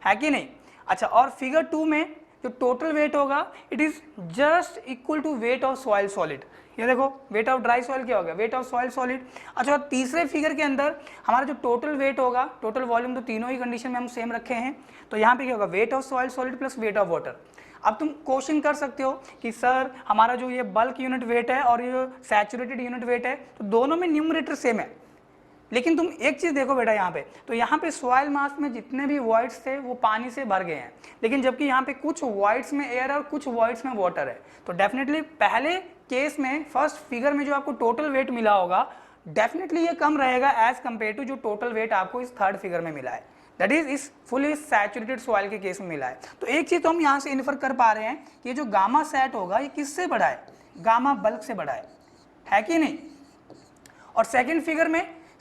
है कि नहीं। अच्छा, और फिगर 2 में जो टोटल वेट होगा, it is just equal to weight of soil solid. ये देखो, वेट ऑफ ड्राई सॉइल क्या हो गया, वेट ऑफ सॉइल सॉलिड। अच्छा, और तीसरे फिगर के अंदर हमारा जो टोटल वेट होगा, टोटल वॉल्यूम तो तीनों ही कंडीशन में हम सेम रखे हैं, तो यहाँ पे क्या होगा, wait of soil solid plus weight of water. अब तुम क्वेश्चन कर सकते हो कि सर हमारा जो ये बल्क यूनिट वेट है और ये सैचुरेटेड यूनिट वेट है, तो दोनों में न्यूमरेटर सेम है, लेकिन तुम एक चीज देखो बेटा, यहाँ पे तो यहाँ पे सॉइल मास में जितने भी वॉइड्स थे वो पानी से भर गए हैं, लेकिन जबकि यहाँ पे कुछ वॉइड्स में एयर और कुछ वॉइड्स में वाटर है। तो डेफिनेटली पहले केस में, फर्स्ट फिगर में जो आपको टोटल वेट मिला होगा, डेफिनेटली ये कम रहेगा एज कंपेयर टू जो टोटल वेट आपको इस थर्ड फिगर में मिला है, दैट इज इस फुली सैचुरेटेड सॉइल के केस में मिला है। तो एक चीज तो हम यहाँ से इन्फर कर पा रहे हैं कि ये जो गामा सेट होगा ये किससे बड़ा है, गामा बल्क से बड़ा है कि नहीं। और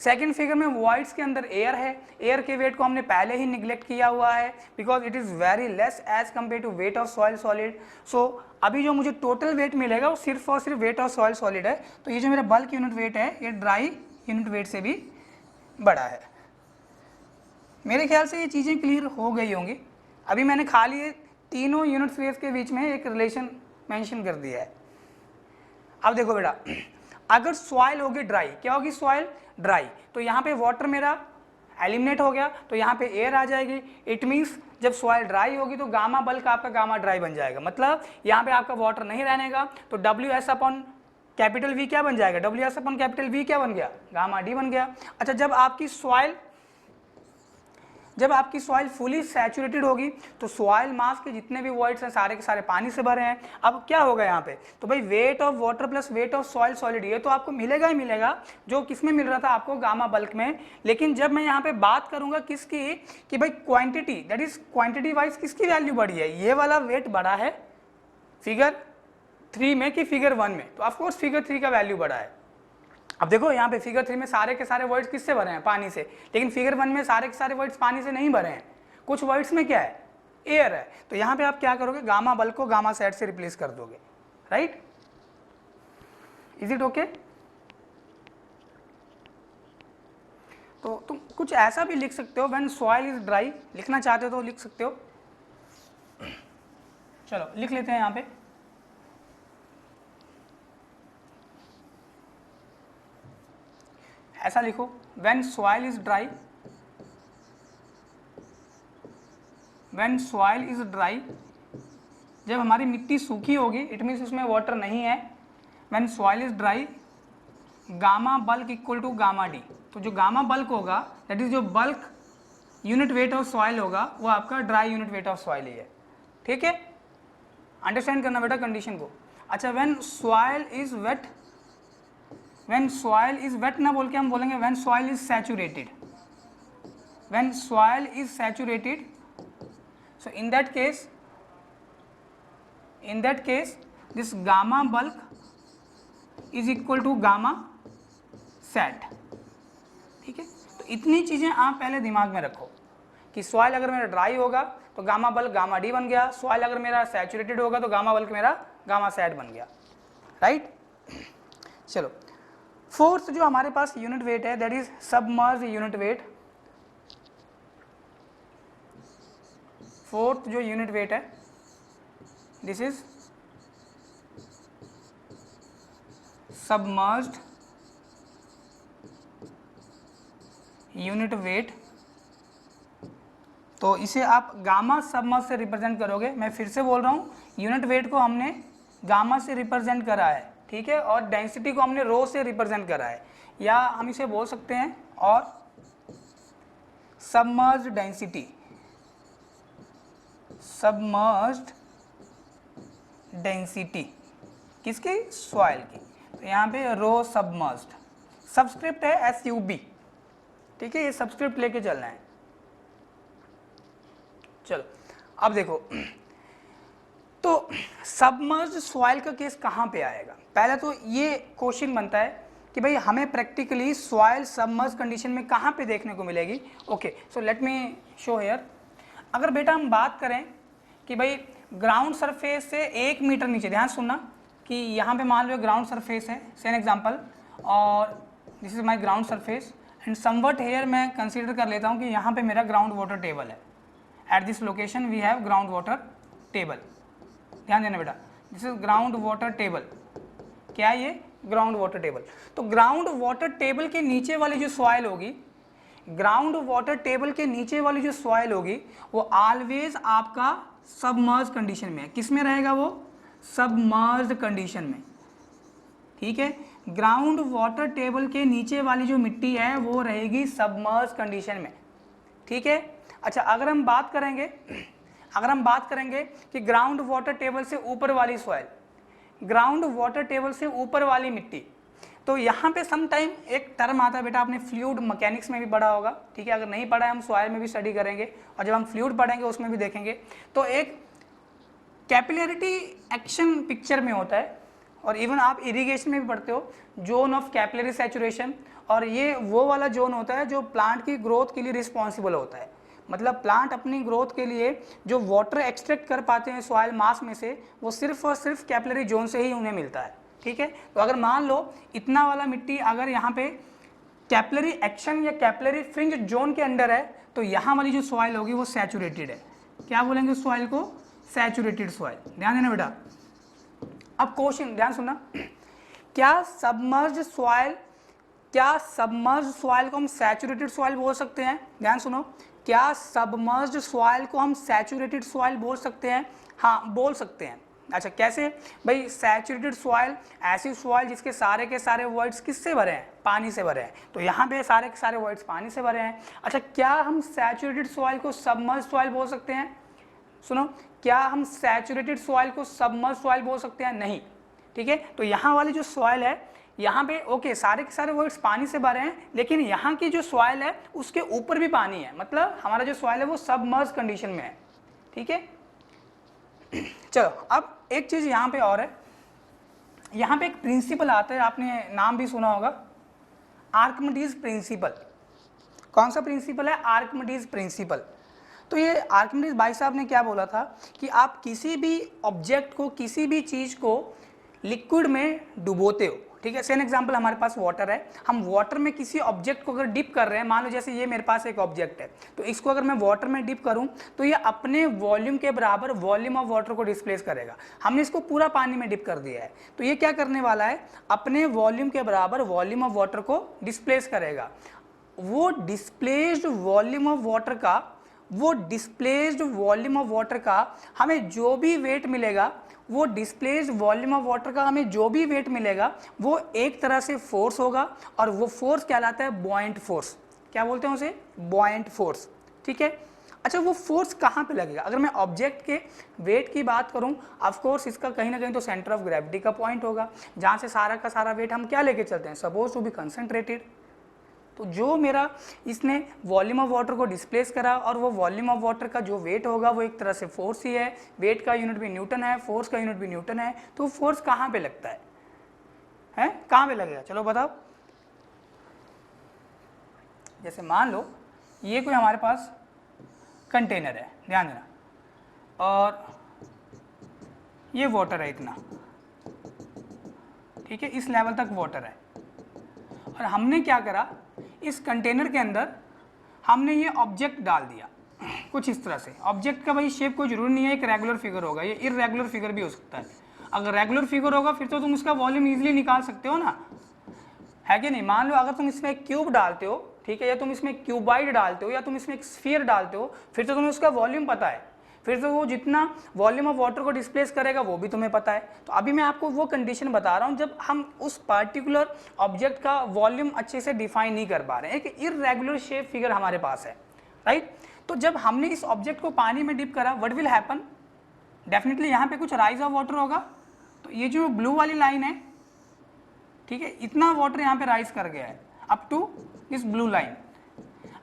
सेकंड फिगर में वॉइड्स के अंदर एयर है, एयर के वेट को हमने पहले ही निग्लेक्ट किया हुआ है, because it is very less as compare to weight of soil solid. So अभी जो मुझे टोटल वेट मिलेगा वो सिर्फ और सिर्फ वेट ऑफ सॉइल सॉलिड है। तो ये जो मेरा बल्क यूनिट वेट है ये ड्राई यूनिट वेट से भी बड़ा है। मेरे ख्याल से ये चीज़ें क्लियर हो गई होंगी। अभी मैंने खाली तीनों यूनिट फेज के बीच में एक रिलेशन मेंशन कर दिया है। अब देखो बेटा, अगर सॉइल होगी ड्राई, क्या होगी सॉइल ड्राई, तो यहाँ पे वाटर मेरा एलिमिनेट हो गया, तो यहाँ पे एयर आ जाएगी। इट मीन्स जब सॉइल ड्राई होगी तो गामा बल्क आपका गामा ड्राई बन जाएगा, मतलब यहाँ पे आपका वाटर नहीं रहने का, तो W S upon capital V क्या बन जाएगा, W S upon capital V क्या बन गया, गामा डी बन गया। अच्छा, जब आपकी सॉइल फुली सैचुरेटेड होगी तो सॉइल मास के जितने भी वॉइड्स हैं सारे के सारे पानी से भरे हैं। अब क्या होगा यहाँ पे, तो भाई wait of water plus weight of soil solid, ये तो आपको मिलेगा ही मिलेगा, जो किसमें मिल रहा था आपको, गामा बल्क में। लेकिन जब मैं यहाँ पे बात करूंगा किसकी, कि भाई quantity, that is quantity wise किसकी वैल्यू बढ़ी है, ये वाला वेट बढ़ा है फिगर 3 में कि फिगर 1 में, तो ऑफकोर्स फिगर 3 का वैल्यू बढ़ा है। अब देखो यहाँ पे फिगर 3 में सारे के सारे वर्ड्स किससे भरे हैं, पानी से, लेकिन फिगर 1 में सारे के सारे वर्ड्स पानी से नहीं भरे हैं, कुछ वर्ड्स में क्या है, एयर है। तो यहाँ पे आप क्या करोगे, गामा बल्क को गामा सेट से रिप्लेस कर दोगे, राइट। Is it okay. तो तुम कुछ ऐसा भी लिख सकते हो, व्हेन सॉइल इज ड्राई, लिखना चाहते हो तो लिख सकते हो। चलो लिख लेते हैं यहाँ पे, ऐसा लिखो, when soil is dry when soil is dry, जब हमारी मिट्टी सूखी होगी इट मीन्स उसमें वाटर नहीं है। When soil is dry gamma bulk equal to gamma D, तो जो गामा बल्क होगा दैट इज जो bulk unit weight of soil होगा वो आपका dry unit weight of soil ही है। ठीक है, अंडरस्टैंड करना बेटा कंडीशन को। अच्छा, when soil is wet, when soil is wet ना बोल के हम बोलेंगे when soil is saturated, when soil is saturated, so in that case this gamma bulk is equal to gamma sat. ठीक है, तो इतनी चीजें आप पहले दिमाग में रखो कि सॉइल अगर मेरा ड्राई होगा तो गामा बल्क गामा डी बन गया, सॉइल अगर मेरा सैचुरेटेड होगा तो गामा बल्क मेरा गामा सैट बन गया। राइट, चलो फोर्थ जो हमारे पास यूनिट वेट है that is submerge unit wait. Fourth जो यूनिट वेट है this is submerged unit weight. तो इसे आप गामा सबमर्ज से रिप्रेजेंट करोगे। मैं फिर से बोल रहा हूँ, यूनिट वेट को हमने गामा से रिप्रेजेंट करा है, ठीक है, और डेंसिटी को हमने रो से रिप्रेजेंट करा है, या हम इसे बोल सकते हैं और सबमर्ज्ड डेंसिटी, सबमर्ज्ड डेंसिटी किसकी, सॉइल की। तो यहाँ पे रो सबमर्ज्ड, सबस्क्रिप्ट है SUB, ठीक है, ये सबस्क्रिप्ट लेके चलना है। चलो अब देखो, तो सबमर्ज्ड सॉइल का केस कहाँ पे आएगा। पहले तो ये क्वेश्चन बनता है कि भाई हमें प्रैक्टिकली सॉइल सबमर्ज कंडीशन में कहाँ पे देखने को मिलेगी। Okay, so let me show here. अगर बेटा हम बात करें कि भाई ग्राउंड सरफेस से 1 मीटर नीचे, ध्यान सुनना कि यहाँ पे मान लो ग्राउंड सरफेस है, से एन एग्जाम्पल, और this is my ground surface and somewhat here मैं कंसीडर कर लेता हूँ कि यहाँ पे मेरा ग्राउंड वाटर टेबल है। At this location we have ground water table, ध्यान देना बेटा, this is ground water table. क्या है ये, ग्राउंड वाटर टेबल। तो ग्राउंड वाटर टेबल के नीचे वाली जो सॉइल होगी, ग्राउंड वाटर टेबल के नीचे वाली जो सॉइल होगी वो ऑलवेज आपका सबमर्ज कंडीशन में है। किस में रहेगा वो, सबमर्ज कंडीशन में। ठीक है, ग्राउंड वाटर टेबल के नीचे वाली जो मिट्टी है वो रहेगी सबमर्ज कंडीशन में। ठीक है, अच्छा अगर हम बात करेंगे कि ग्राउंड वाटर टेबल से ऊपर वाली सॉइल, ग्राउंड वाटर टेबल से ऊपर वाली मिट्टी, तो यहाँ पे सम टाइम एक टर्म आता है बेटा, आपने फ्लूइड मैकेनिक्स में भी पढ़ा होगा। ठीक है, अगर नहीं पढ़ा है हम सॉइल में भी स्टडी करेंगे, और जब हम फ्लूइड पढ़ेंगे उसमें भी देखेंगे। तो एक कैपिलरिटी एक्शन पिक्चर में होता है, और इवन आप इरिगेशन में भी पढ़ते हो, जोन ऑफ कैपिलरी सैचुरेशन, और ये वो वाला जोन होता है जो प्लांट की ग्रोथ के लिए रिस्पॉन्सिबल होता है। मतलब प्लांट अपनी ग्रोथ के लिए जो वाटर एक्सट्रैक्ट कर पाते हैं सॉइल मास में से, वो सिर्फ और सिर्फ कैपिलरी जोन से ही उन्हें मिलता है। ठीक है, तो अगर मान लो इतना वाला मिट्टी अगर यहाँ पे कैपिलरी एक्शन या कैपिलरी फ्रिंज जोन के अंडर है, तो यहाँ वाली जो सॉइल होगी वो सैचुरेटेड है। क्या बोलेंगे उस सॉइल को, सैचुरेटेड सॉइल। ध्यान देना बेटा। अब क्वेश्चन ध्यान सुनना, क्या सबमर्ज सॉइल को हम सैचुरेटेड सॉइल बोल सकते हैं। ध्यान सुनो, क्या सबमर्ज्ड सॉइल को हम सैचुरेटेड सॉइल बोल सकते हैं। हाँ बोल सकते हैं। अच्छा कैसे भाई, सैचुरेटेड सॉइल ऐसी सॉइल जिसके सारे के सारे वॉइड्स किससे भरे हैं, पानी से भरे हैं। तो यहाँ पे सारे के सारे वॉइड्स पानी से भरे हैं। अच्छा क्या हम सैचुरेटेड सॉइल को सबमर्ज्ड सॉइल बोल सकते हैं। सुनो, क्या हम सैचुरेटेड सॉइल को सबमर्ज्ड सॉइल बोल सकते हैं, नहीं। ठीक है, तो यहाँ वाली जो सॉइल है यहाँ पे ओके सारे के सारे वर्ड्स पानी से भरे हैं, लेकिन यहाँ की जो सॉइल है उसके ऊपर भी पानी है, मतलब हमारा जो सॉइल है वो सबमर्ज कंडीशन में है। ठीक है, चलो अब एक चीज यहाँ पे और है, यहाँ पे एक प्रिंसिपल आता है, आपने नाम भी सुना होगा, आर्किमिडीज प्रिंसिपल। कौन सा प्रिंसिपल है, आर्किमिडीज प्रिंसिपल। तो ये आर्किमिडीज भाई साहब ने क्या बोला था कि आप किसी भी ऑब्जेक्ट को, किसी भी चीज को लिक्विड में डुबोते हो। ठीक है, सेम एग्जांपल हमारे पास वाटर है, हम वाटर में किसी ऑब्जेक्ट को अगर डिप कर रहे हैं, मान लो जैसे ये मेरे पास एक ऑब्जेक्ट है, तो इसको अगर मैं वाटर में डिप करूं तो ये अपने वॉल्यूम के बराबर वॉल्यूम ऑफ वाटर को डिस्प्लेस करेगा। हमने इसको पूरा पानी में डिप कर दिया है, तो ये क्या करने वाला है, अपने वॉल्यूम के बराबर वॉल्यूम ऑफ वाटर को डिस्प्लेस करेगा। वो डिस्प्लेस्ड वॉल्यूम ऑफ वाटर का वो डिस्प्लेस्ड वॉल्यूम ऑफ वाटर का हमें जो भी वेट मिलेगा, वो डिस्प्लेस्ड वॉल्यूम ऑफ वाटर का हमें जो भी वेट मिलेगा वो एक तरह से फोर्स होगा, और वो फोर्स कहलाता है बॉयंट फोर्स। क्या बोलते हैं उसे? Buoyant force. ठीक है। अच्छा, वो फोर्स कहाँ पे लगेगा? अगर मैं ऑब्जेक्ट के वेट की बात करूँ, ऑफ कोर्स इसका कहीं ना कहीं तो सेंटर ऑफ ग्रेविटी का पॉइंट होगा, जहाँ से सारा का सारा वेट हम क्या लेके चलते हैं? Suppose to be concentrated. तो जो मेरा इसने वॉल्यूम ऑफ वाटर को डिस्प्लेस करा, और वो वॉल्यूम ऑफ वाटर का जो वेट होगा वो एक तरह से फोर्स ही है। वेट का यूनिट भी न्यूटन है, फोर्स का यूनिट भी न्यूटन है। तो फोर्स कहाँ पे लगता है? कहाँ पे लगेगा? चलो बताओ। जैसे मान लो ये कोई हमारे पास कंटेनर है, ध्यान देना, और ये वाटर है इतना, ठीक है, इस लेवल तक वाटर है, और हमने क्या करा, इस कंटेनर के अंदर हमने ये ऑब्जेक्ट डाल दिया कुछ इस तरह से। ऑब्जेक्ट का भाई शेप कोई जरूरी नहीं है एक रेगुलर फिगर होगा, ये इररेगुलर फिगर भी हो सकता है। अगर रेगुलर फिगर होगा फिर तो तुम उसका वॉल्यूम इजीली निकाल सकते हो ना, है कि नहीं? मान लो अगर तुम इसमें एक क्यूब डालते हो, ठीक है, या तुम इसमें क्यूबाइड डालते हो, या तुम इसमें एक स्फीयर डालते हो, फिर तो तुम्हें उसका वॉल्यूम पता है, फिर तो वो जितना वॉल्यूम ऑफ वाटर को डिस्प्लेस करेगा वो भी तुम्हें पता है। तो अभी मैं आपको वो कंडीशन बता रहा हूँ जब हम उस पर्टिकुलर ऑब्जेक्ट का वॉल्यूम अच्छे से डिफाइन नहीं कर पा रहे हैं, एक इररेगुलर शेप फिगर हमारे पास है, राइट। तो जब हमने इस ऑब्जेक्ट को पानी में डिप करा, व्हाट विल हैपन? डेफिनेटली यहाँ पे कुछ राइज ऑफ वाटर होगा। तो ये जो ब्लू वाली लाइन है, ठीक है, इतना वाटर यहाँ पे राइज कर गया है up to this blue line.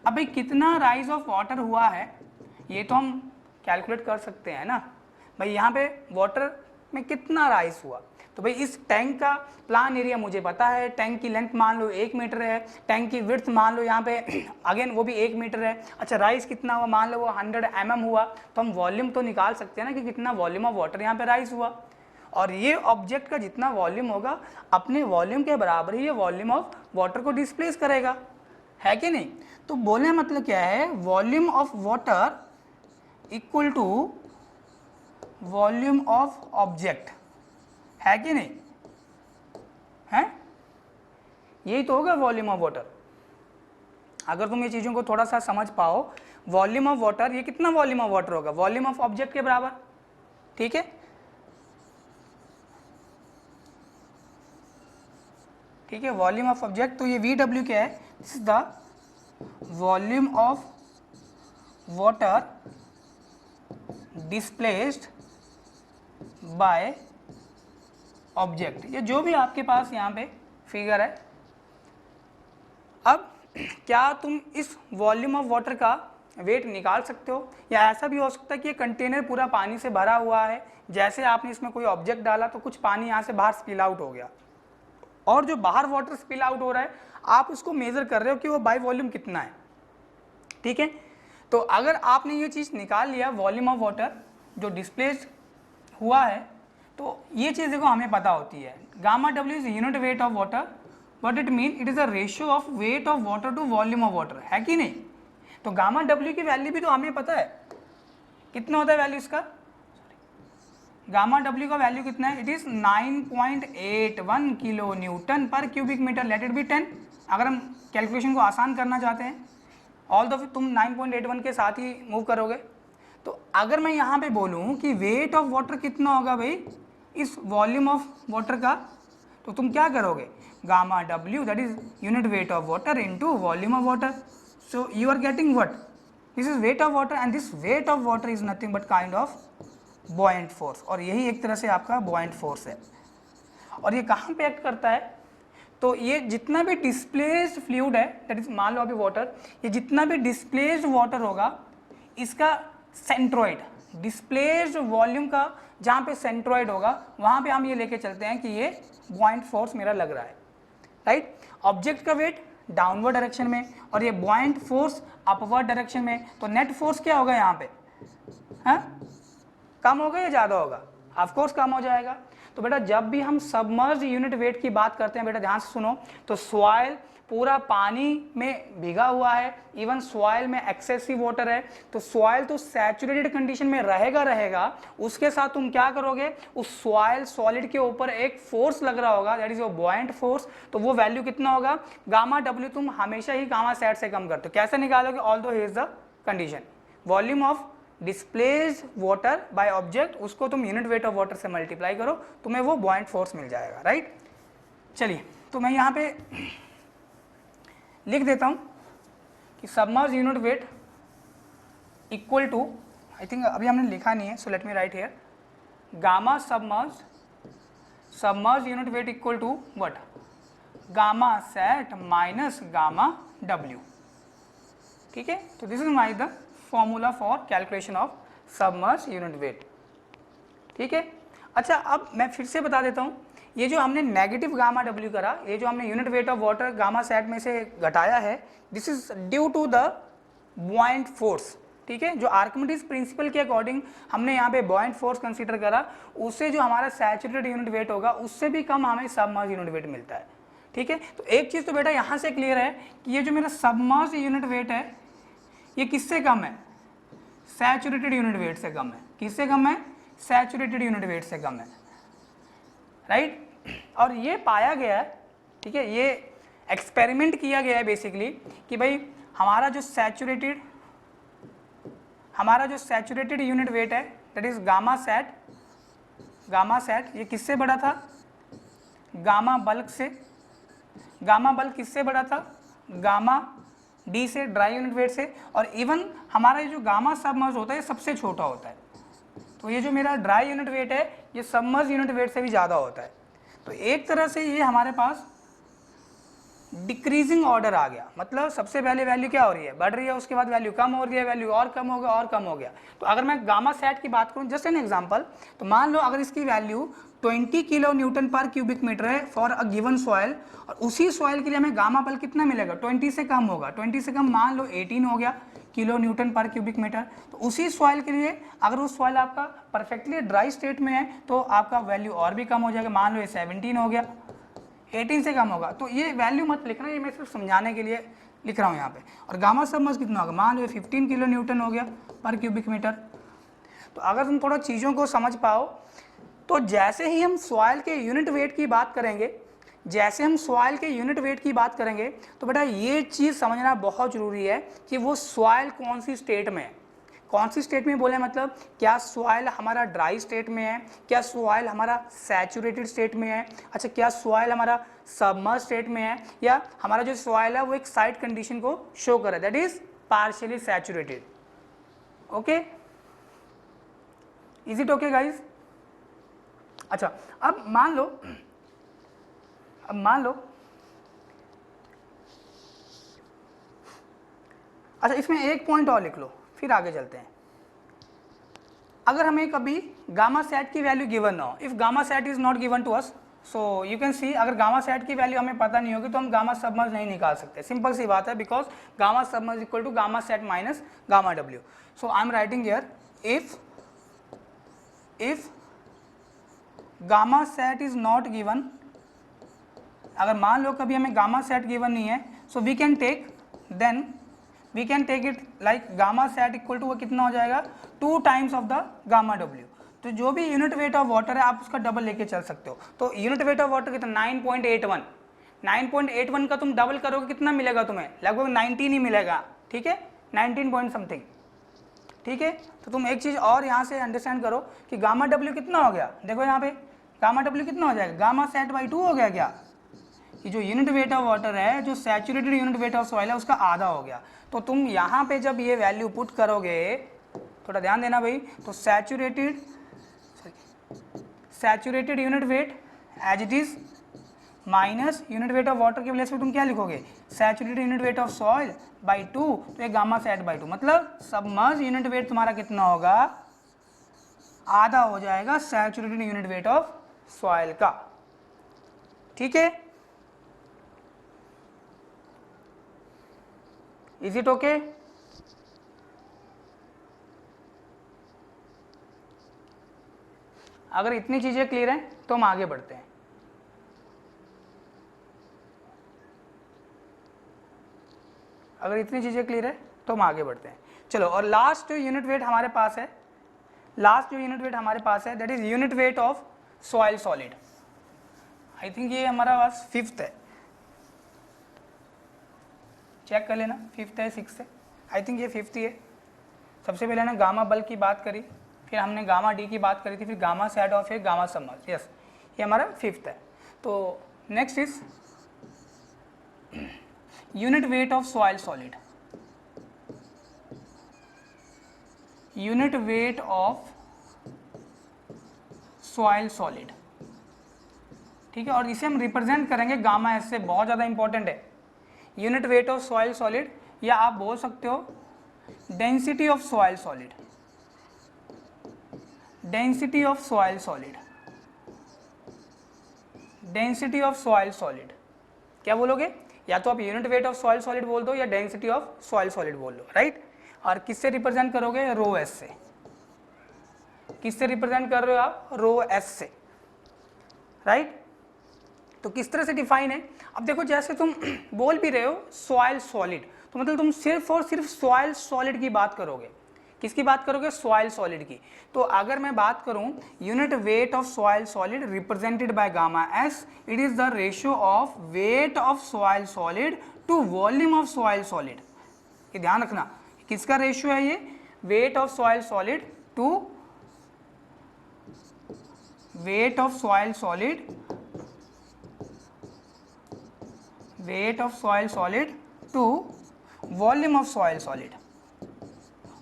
अब भाई कितना राइज ऑफ वाटर हुआ है ये तो हम कैलकुलेट कर सकते हैं ना भाई, यहाँ पे वाटर में कितना राइज हुआ। तो भाई इस टैंक का प्लान एरिया मुझे पता है, टैंक की लेंथ मान लो 1 मीटर है, टैंक की विड्थ मान लो यहाँ पे अगेन वो भी 1 मीटर है। अच्छा, राइज कितना हुआ? मान लो वो 100 mm हुआ, तो हम वॉल्यूम तो निकाल सकते हैं ना कि कितना वॉल्यूम ऑफ वाटर यहाँ पे राइज हुआ। और ये ऑब्जेक्ट का जितना वॉल्यूम होगा अपने वॉल्यूम के बराबर ही ये वॉल्यूम ऑफ वाटर को डिस्प्लेस करेगा, है कि नहीं? तो बोलने का मतलब क्या है, volume of water equal to volume of object, है कि नहीं? है, यही तो होगा वॉल्यूम ऑफ वाटर। अगर तुम ये चीजों को थोड़ा सा समझ पाओ, वॉल्यूम ऑफ वाटर, ये कितना वॉल्यूम ऑफ वाटर होगा? वॉल्यूम ऑफ ऑब्जेक्ट के बराबर, ठीक है, ठीक है, वॉल्यूम ऑफ ऑब्जेक्ट। तो ये VW क्या है? This is the volume of water displaced by object. ये जो भी आपके पास यहाँ पे फिगर है। अब क्या तुम इस वॉल्यूम ऑफ वाटर का वेट निकाल सकते हो? या ऐसा भी हो सकता है कि ये कंटेनर पूरा पानी से भरा हुआ है, जैसे आपने इसमें कोई ऑब्जेक्ट डाला तो कुछ पानी यहाँ से बाहर स्पिल आउट हो गया, और जो बाहर वाटर स्पिल आउट हो रहा है आप उसको मेजर कर रहे हो कि वो बाय वॉल्यूम कितना है, ठीक है। तो अगर आपने ये चीज़ निकाल लिया वॉल्यूम ऑफ वाटर जो डिस्प्लेस्ड हुआ है, तो ये चीज़ देखो हमें पता होती है, gamma W is unit weight of water, what it mean, it is a ratio of weight of water to volume of water, है कि नहीं? तो गामा डब्ल्यू की वैल्यू भी तो हमें पता है, कितना होता है वैल्यू इसका? गामा डब्ल्यू का वैल्यू कितना है? It is 9.81 kilo newton per cubic metre, let it be 10। अगर हम कैलकुलेशन को आसान करना चाहते हैं, ऑल दो तुम 9.81 के साथ ही मूव करोगे। तो अगर मैं यहाँ पे बोलूँ कि वेट ऑफ वाटर कितना होगा भाई इस वॉल्यूम ऑफ वाटर का, तो तुम क्या करोगे? Gamma W that is unit weight of water into volume of water. So you are getting what? This is weight of water, and this weight of water is nothing but kind of buoyant force, और यही एक तरह से आपका बॉयंट फोर्स है। और ये कहाँ पे एक्ट करता है? तो ये जितना भी डिस्प्लेस्ड फ्लूइड है, दैट इज मान लो अभी वाटर, ये जितना भी डिस्प्लेस्ड वाटर होगा इसका सेंट्रोइड, डिस्प्लेस्ड वॉल्यूम का जहाँ पे सेंट्रोइड होगा वहाँ पे हम ये लेके चलते हैं कि ये बॉयंट फोर्स मेरा लग रहा है, राइट। ऑब्जेक्ट का वेट डाउनवर्ड डायरेक्शन में और ये बॉयंट फोर्स अपवर्ड डायरेक्शन में, तो नेट फोर्स क्या होगा यहाँ पे? हाँ, कम होगा या ज़्यादा होगा? ऑफ कोर्स कम हो जाएगा। तो बेटा जब भी हम सबमर्ज यूनिट वेट की बात करते हैं, बेटा ध्यान से सुनो, तो सॉइल पूरा पानी में भीगा हुआ है, इवन सॉइल में एक्सेसिव वाटर है, तो सॉइल तो सैचुरेटेड कंडीशन में रहेगा, उसके साथ तुम क्या करोगे? उस सॉइल सॉलिड के ऊपर एक फोर्स लग रहा होगा, that is your buoyant force. तो वो वैल्यू कितना होगा? गामा डब्ल्यू तुम हमेशा ही गामा सेट से कम करते हो। कैसे निकालोगे? Although here is the condition, volume of displaced water by object, उसको तुम यूनिट वेट ऑफ वाटर से मल्टीप्लाई करो, तुम्हें वो बॉइंट फोर्स मिल जाएगा, राइट। चलिए तो मैं यहाँ पे लिख देता हूँ कि submerge unit weight equal to, I think अभी हमने लिखा नहीं है, so let me write here, gamma submerge unit weight equal to what, gamma sat minus gamma W, ठीक है। तो this is my the formula for calculation of submerge unit weight, ठीक है। अच्छा अब मैं फिर से बता देता हूँ, ये जो हमने नेगेटिव गामा डब्ल्यू करा, ये जो हमने unit weight of water gamma sat में से घटाया है, this is due to the buoyant force, ठीक है। जो आर्किमिडीज प्रिंसिपल के अकॉर्डिंग हमने यहाँ पे बॉइंट फोर्स कंसीडर करा, उससे जो हमारा सैचुरेटेड यूनिट वेट होगा उससे भी कम हमें सबमर्ज यूनिट वेट मिलता है, ठीक है। तो एक चीज़ तो बेटा यहाँ से क्लियर है कि ये जो मेरा सबमर्ज यूनिट वेट है ये किससे कम है, सैचुरेटेड यूनिट वेट से कम है। किससे कम है, सैचुरेटेड यूनिट वेट से कम है, राइट। और ये पाया गया है, ठीक है, ये एक्सपेरिमेंट किया गया है बेसिकली कि भाई हमारा जो सैचुरेटेड यूनिट वेट है दैट इज गामा सेट, ये किससे बड़ा था, गामा बल्क से। गामा बल्क किससे बड़ा था, गामा डी से, ड्राई यूनिट वेट से। और इवन हमारा ये जो गामा सबमर्ज होता है ये सबसे छोटा होता है, तो ये जो मेरा ड्राई यूनिट वेट है ये सबमर्ज यूनिट वेट से भी ज़्यादा होता है। तो एक तरह से ये हमारे पास डिक्रीजिंग ऑर्डर आ गया, मतलब सबसे पहले वैल्यू क्या हो रही है, बढ़ रही है, उसके बाद वैल्यू कम हो रही है, वैल्यू और कम हो गया और कम हो गया। तो अगर मैं गामा सेट की बात करूं, जस्ट एन एग्जांपल, तो मान लो अगर इसकी value 20 kilo newton per cubic metre है फॉर अ गिवन सॉइल, और उसी सॉइल के लिए हमें गामा बल कितना मिलेगा, 20 से कम होगा, 20 से कम मान लो 18 हो गया kilo newton per cubic metre. तो उसी सॉइल के लिए अगर वो सॉइल आपका परफेक्टली ड्राई स्टेट में है तो आपका वैल्यू और भी कम हो जाएगा, मान लो ये 17 हो गया, 18 से कम होगा। तो ये वैल्यू मत लिखना, ये मैं सिर्फ समझाने के लिए लिख रहा हूँ यहाँ पे। और गामा सबमर्ज कितना होगा, मान लो 15 किलो न्यूटन हो गया पर क्यूबिक मीटर। तो अगर तुम थोड़ा चीज़ों को समझ पाओ तो जैसे ही हम सॉइल के यूनिट वेट की बात करेंगे, तो बेटा ये चीज़ समझना बहुत ज़रूरी है कि वो सॉइल कौन सी स्टेट में है। कौन सी स्टेट में बोले मतलब, क्या सॉइल हमारा ड्राई स्टेट में है, क्या सॉइल हमारा सैचुरेटेड स्टेट में है, अच्छा क्या सॉइल हमारा सबमर्ज स्टेट में है, या हमारा जो सॉइल है वो एक साइड कंडीशन को शो कर रहा है that is partially saturated. Okay, is it okay guys. अच्छा अब मान लो अच्छा इसमें एक पॉइंट और लिख लो फिर आगे चलते हैं। अगर हमें कभी गामा सेट की वैल्यू गिवन ना हो, if gamma sat is not given to us, so you can see, अगर गामा सेट की वैल्यू हमें पता नहीं होगी तो हम गामा सबमर्ज नहीं निकाल सकते, सिंपल सी बात है, because gamma submerge equal to gamma sat minus gamma W. So I am writing here if gamma sat is not given, अगर मान लो कभी हमें गामा सेट गिवन नहीं है, so we can take it like gamma sat equal to वो कितना हो जाएगा, 2 times of the gamma W. तो जो भी यूनिट वेट ऑफ वाटर है आप उसका डबल लेके चल सकते हो। तो यूनिट वेट ऑफ वाटर कितना 9.81 का तुम डबल करोगे कितना मिलेगा तुम्हें, लगभग 19 ही मिलेगा, ठीक है, 19 पॉइंट समथिंग, ठीक है। तो तुम एक चीज़ और यहाँ से अंडरस्टैंड करो कि गामा डब्ल्यू कितना हो गया, देखो यहाँ पे गामा डब्ल्यू कितना हो जाएगा, गामा सेट बाई 2 हो गया क्या, कि जो यूनिट वेट ऑफ वाटर है, जो saturated unit weight of soil है उसका आधा हो गया। तो तुम यहाँ पे जब ये वैल्यू पुट करोगे, थोड़ा ध्यान देना भाई, तो saturated unit weight as it is minus unit weight of water के प्लेस पे तुम क्या लिखोगे, saturated unit weight of soil by 2, तो ये गामा सेट बाई 2, मतलब सबमर्ज यूनिट वेट तुम्हारा कितना होगा, आधा हो जाएगा saturated unit weight of soil का, ठीक है। Is it okay. अगर इतनी चीजें क्लियर हैं तो हम आगे बढ़ते हैं। अगर इतनी चीजें क्लियर है तो हम आगे बढ़ते हैं। चलो, और लास्ट जो यूनिट वेट हमारे पास है that is unit weight of soil solid. I think ये हमारा पास 5th है, चेक कर लेना 5th है 6th है, आई थिंक ये 5th ही है। सबसे पहले हमने गामा बल्क की बात करी, फिर हमने गामा डी की बात करी थी, फिर गामा सैड और फिर गामा सबमर्ज। यस, ये हमारा 5th है। तो next is unit weight of soil solid. Unit weight of soil solid, ठीक है, और इसे हम रिप्रेजेंट करेंगे गामा एस से, बहुत ज़्यादा इंपॉर्टेंट है। Unit weight of soil solid, या आप बोल सकते हो density of soil solid. Density of soil solid, density of soil solid, क्या बोलोगे? या तो आप unit weight of soil solid बोल दो या डेंसिटी ऑफ सॉइल सॉलिड बोल दो, राइट। और किससे रिप्रेजेंट करोगे? रो एस से। किससे रिप्रेजेंट कर रहे हो आप? रो एस से, राइट। तो किस तरह से डिफाइन है? अब देखो, जैसे तुम बोल भी रहे हो सॉइल सॉलिड, तो मतलब तुम सिर्फ और सिर्फ सॉइल सॉलिड की बात करोगे। किसकी बात करोगे? सॉइल सॉलिड की। तो अगर मैं बात करूं unit weight of soil solid represented by gamma S, it is the ratio of weight of soil solid to volume of soil solid. ये ध्यान रखना, किसका रेशियो है ये? Weight of soil solid to weight of soil solid, weight of soil solid to volume of soil solid.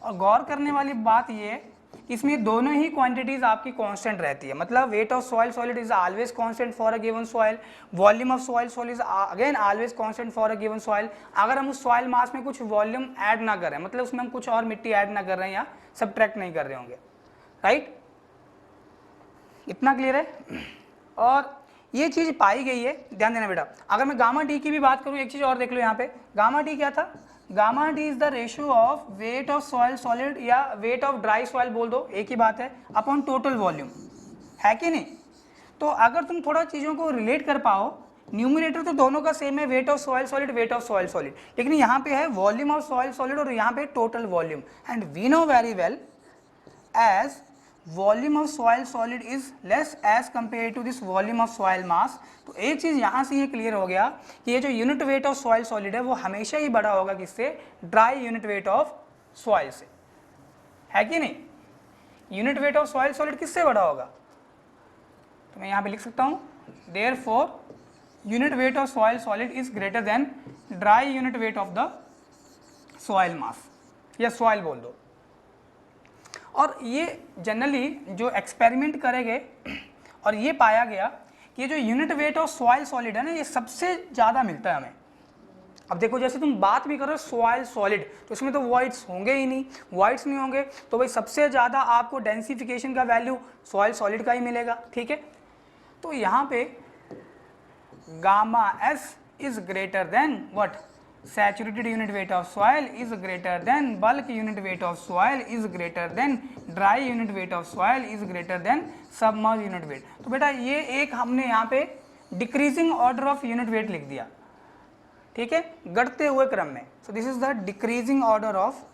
और गौर करने वाली बात ये है कि इसमें दोनों ही क्वांटिटीज आपकी कांस्टेंट रहती है। मतलब wait of soil solid is always constant for a given soil, volume of soil solid is again always constant for a given soil. अगर हम उस सॉइल मास में कुछ वॉल्यूम ऐड ना करें, मतलब उसमें हम कुछ और मिट्टी ऐड ना कर रहे हैं या सबट्रैक्ट नहीं कर रहे होंगे, राइट। इतना क्लियर है? और ये चीज़ पाई गई है, ध्यान देना बेटा। अगर मैं गामा डी की भी बात करूँ, एक चीज़ और देख लो यहाँ पे, गामा डी क्या था? Gamma D is the ratio of weight of soil solid या वेट ऑफ ड्राई सॉइल बोल दो, एक ही बात है, अपॉन टोटल वॉल्यूम, है कि नहीं? तो अगर तुम थोड़ा चीज़ों को रिलेट कर पाओ, न्यूमरेटर तो दोनों का सेम है, wait of soil solid, weight of soil solid, लेकिन यहाँ पे है वॉल्यूम ऑफ सॉइल सॉलिड और यहाँ पे total volume. And we know very well as volume of soil solid is less as compare to this volume of soil mass. तो एक चीज़ यहाँ से ये क्लियर हो गया कि ये जो unit weight of soil solid है वो हमेशा ही बड़ा होगा किससे? Dry unit weight of soil से, है कि नहीं? Unit weight of soil solid किससे बड़ा होगा? तो मैं यहाँ पे लिख सकता हूँ, therefore unit weight of soil solid is greater than dry unit weight of the soil mass, या सॉइल बोल दो। और ये जनरली जो एक्सपेरिमेंट करे गए और ये पाया गया कि ये जो unit weight of soil solid है ना, ये सबसे ज़्यादा मिलता है हमें। अब देखो, जैसे तुम बात भी करो सॉइल सॉलिड, तो इसमें तो वॉइड्स होंगे ही नहीं, वॉइड्स नहीं होंगे, तो भाई सबसे ज़्यादा आपको डेंसिफिकेशन का वैल्यू सॉइल सॉलिड का ही मिलेगा, ठीक है। तो यहाँ पे gamma S is greater than what? Saturated unit weight of soil is greater than bulk unit weight of soil is greater than dry unit weight of soil is greater than submerged unit weight। तो बेटा ये एक हमने यहाँ पे decreasing order of unit weight लिख दिया, ठीक है, घटते हुए क्रम में। सो this is the decreasing order of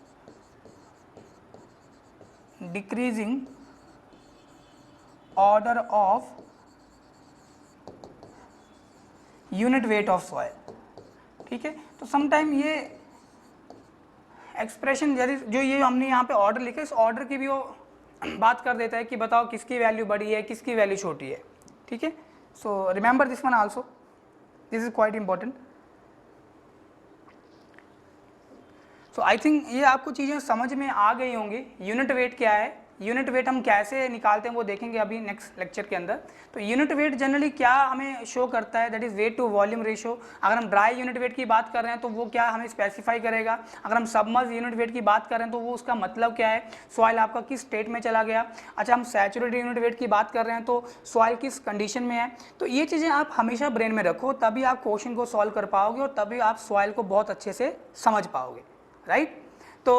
unit weight of soil, ठीक है। तो समटाइम ये एक्सप्रेशन जो ये हमने यहाँ पे ऑर्डर लिखे, इस ऑर्डर की भी वो बात कर देता है कि बताओ किसकी वैल्यू बड़ी है, किसकी वैल्यू छोटी है, ठीक है। So remember this one also, this is quite important. So I think ये आपको चीज़ें समझ में आ गई होंगी। यूनिट वेट क्या है, यूनिट वेट हम कैसे निकालते हैं वो देखेंगे अभी नेक्स्ट लेक्चर के अंदर। तो यूनिट वेट जनरली क्या हमें शो करता है, that is weight to volume ratio. अगर हम ड्राई यूनिट वेट की बात कर रहे हैं तो वो क्या हमें स्पेसिफाई करेगा। अगर हम सबमर्ज यूनिट वेट की बात कर रहे हैं तो वो उसका मतलब क्या है, सॉइल आपका किस स्टेट में चला गया। अच्छा, हम सैचुरेटेड यूनिट वेट की बात कर रहे हैं तो सॉइल किस कंडीशन में है। तो ये चीज़ें आप हमेशा ब्रेन में रखो, तभी आप क्वेश्चन को सॉल्व कर पाओगे और तभी आप सॉइल को बहुत अच्छे से समझ पाओगे, राइट। तो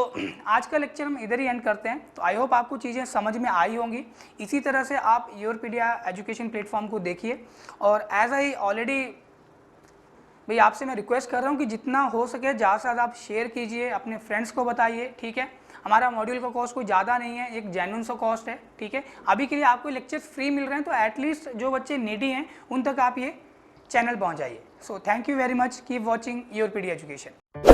आज का लेक्चर हम इधर ही एंड करते हैं। तो आई होप आपको चीज़ें समझ में आई होंगी। इसी तरह से आप योरपीडिया एजुकेशन प्लेटफॉर्म को देखिए, और एज आई ऑलरेडी भाई आपसे मैं रिक्वेस्ट कर रहा हूँ कि जितना हो सके ज़्यादा से ज़्यादा आप शेयर कीजिए, अपने फ्रेंड्स को बताइए, ठीक है। हमारा मॉड्यूल का कॉस्ट कोई ज़्यादा नहीं है, एक जेन्युइन सा कॉस्ट है, ठीक है। अभी के लिए आपको लेक्चर्स फ्री मिल रहे हैं, तो एटलीस्ट जो बच्चे नीडी हैं उन तक आप ये चैनल पहुँचाइए। So thank you very much, keep watching Yourpedia education.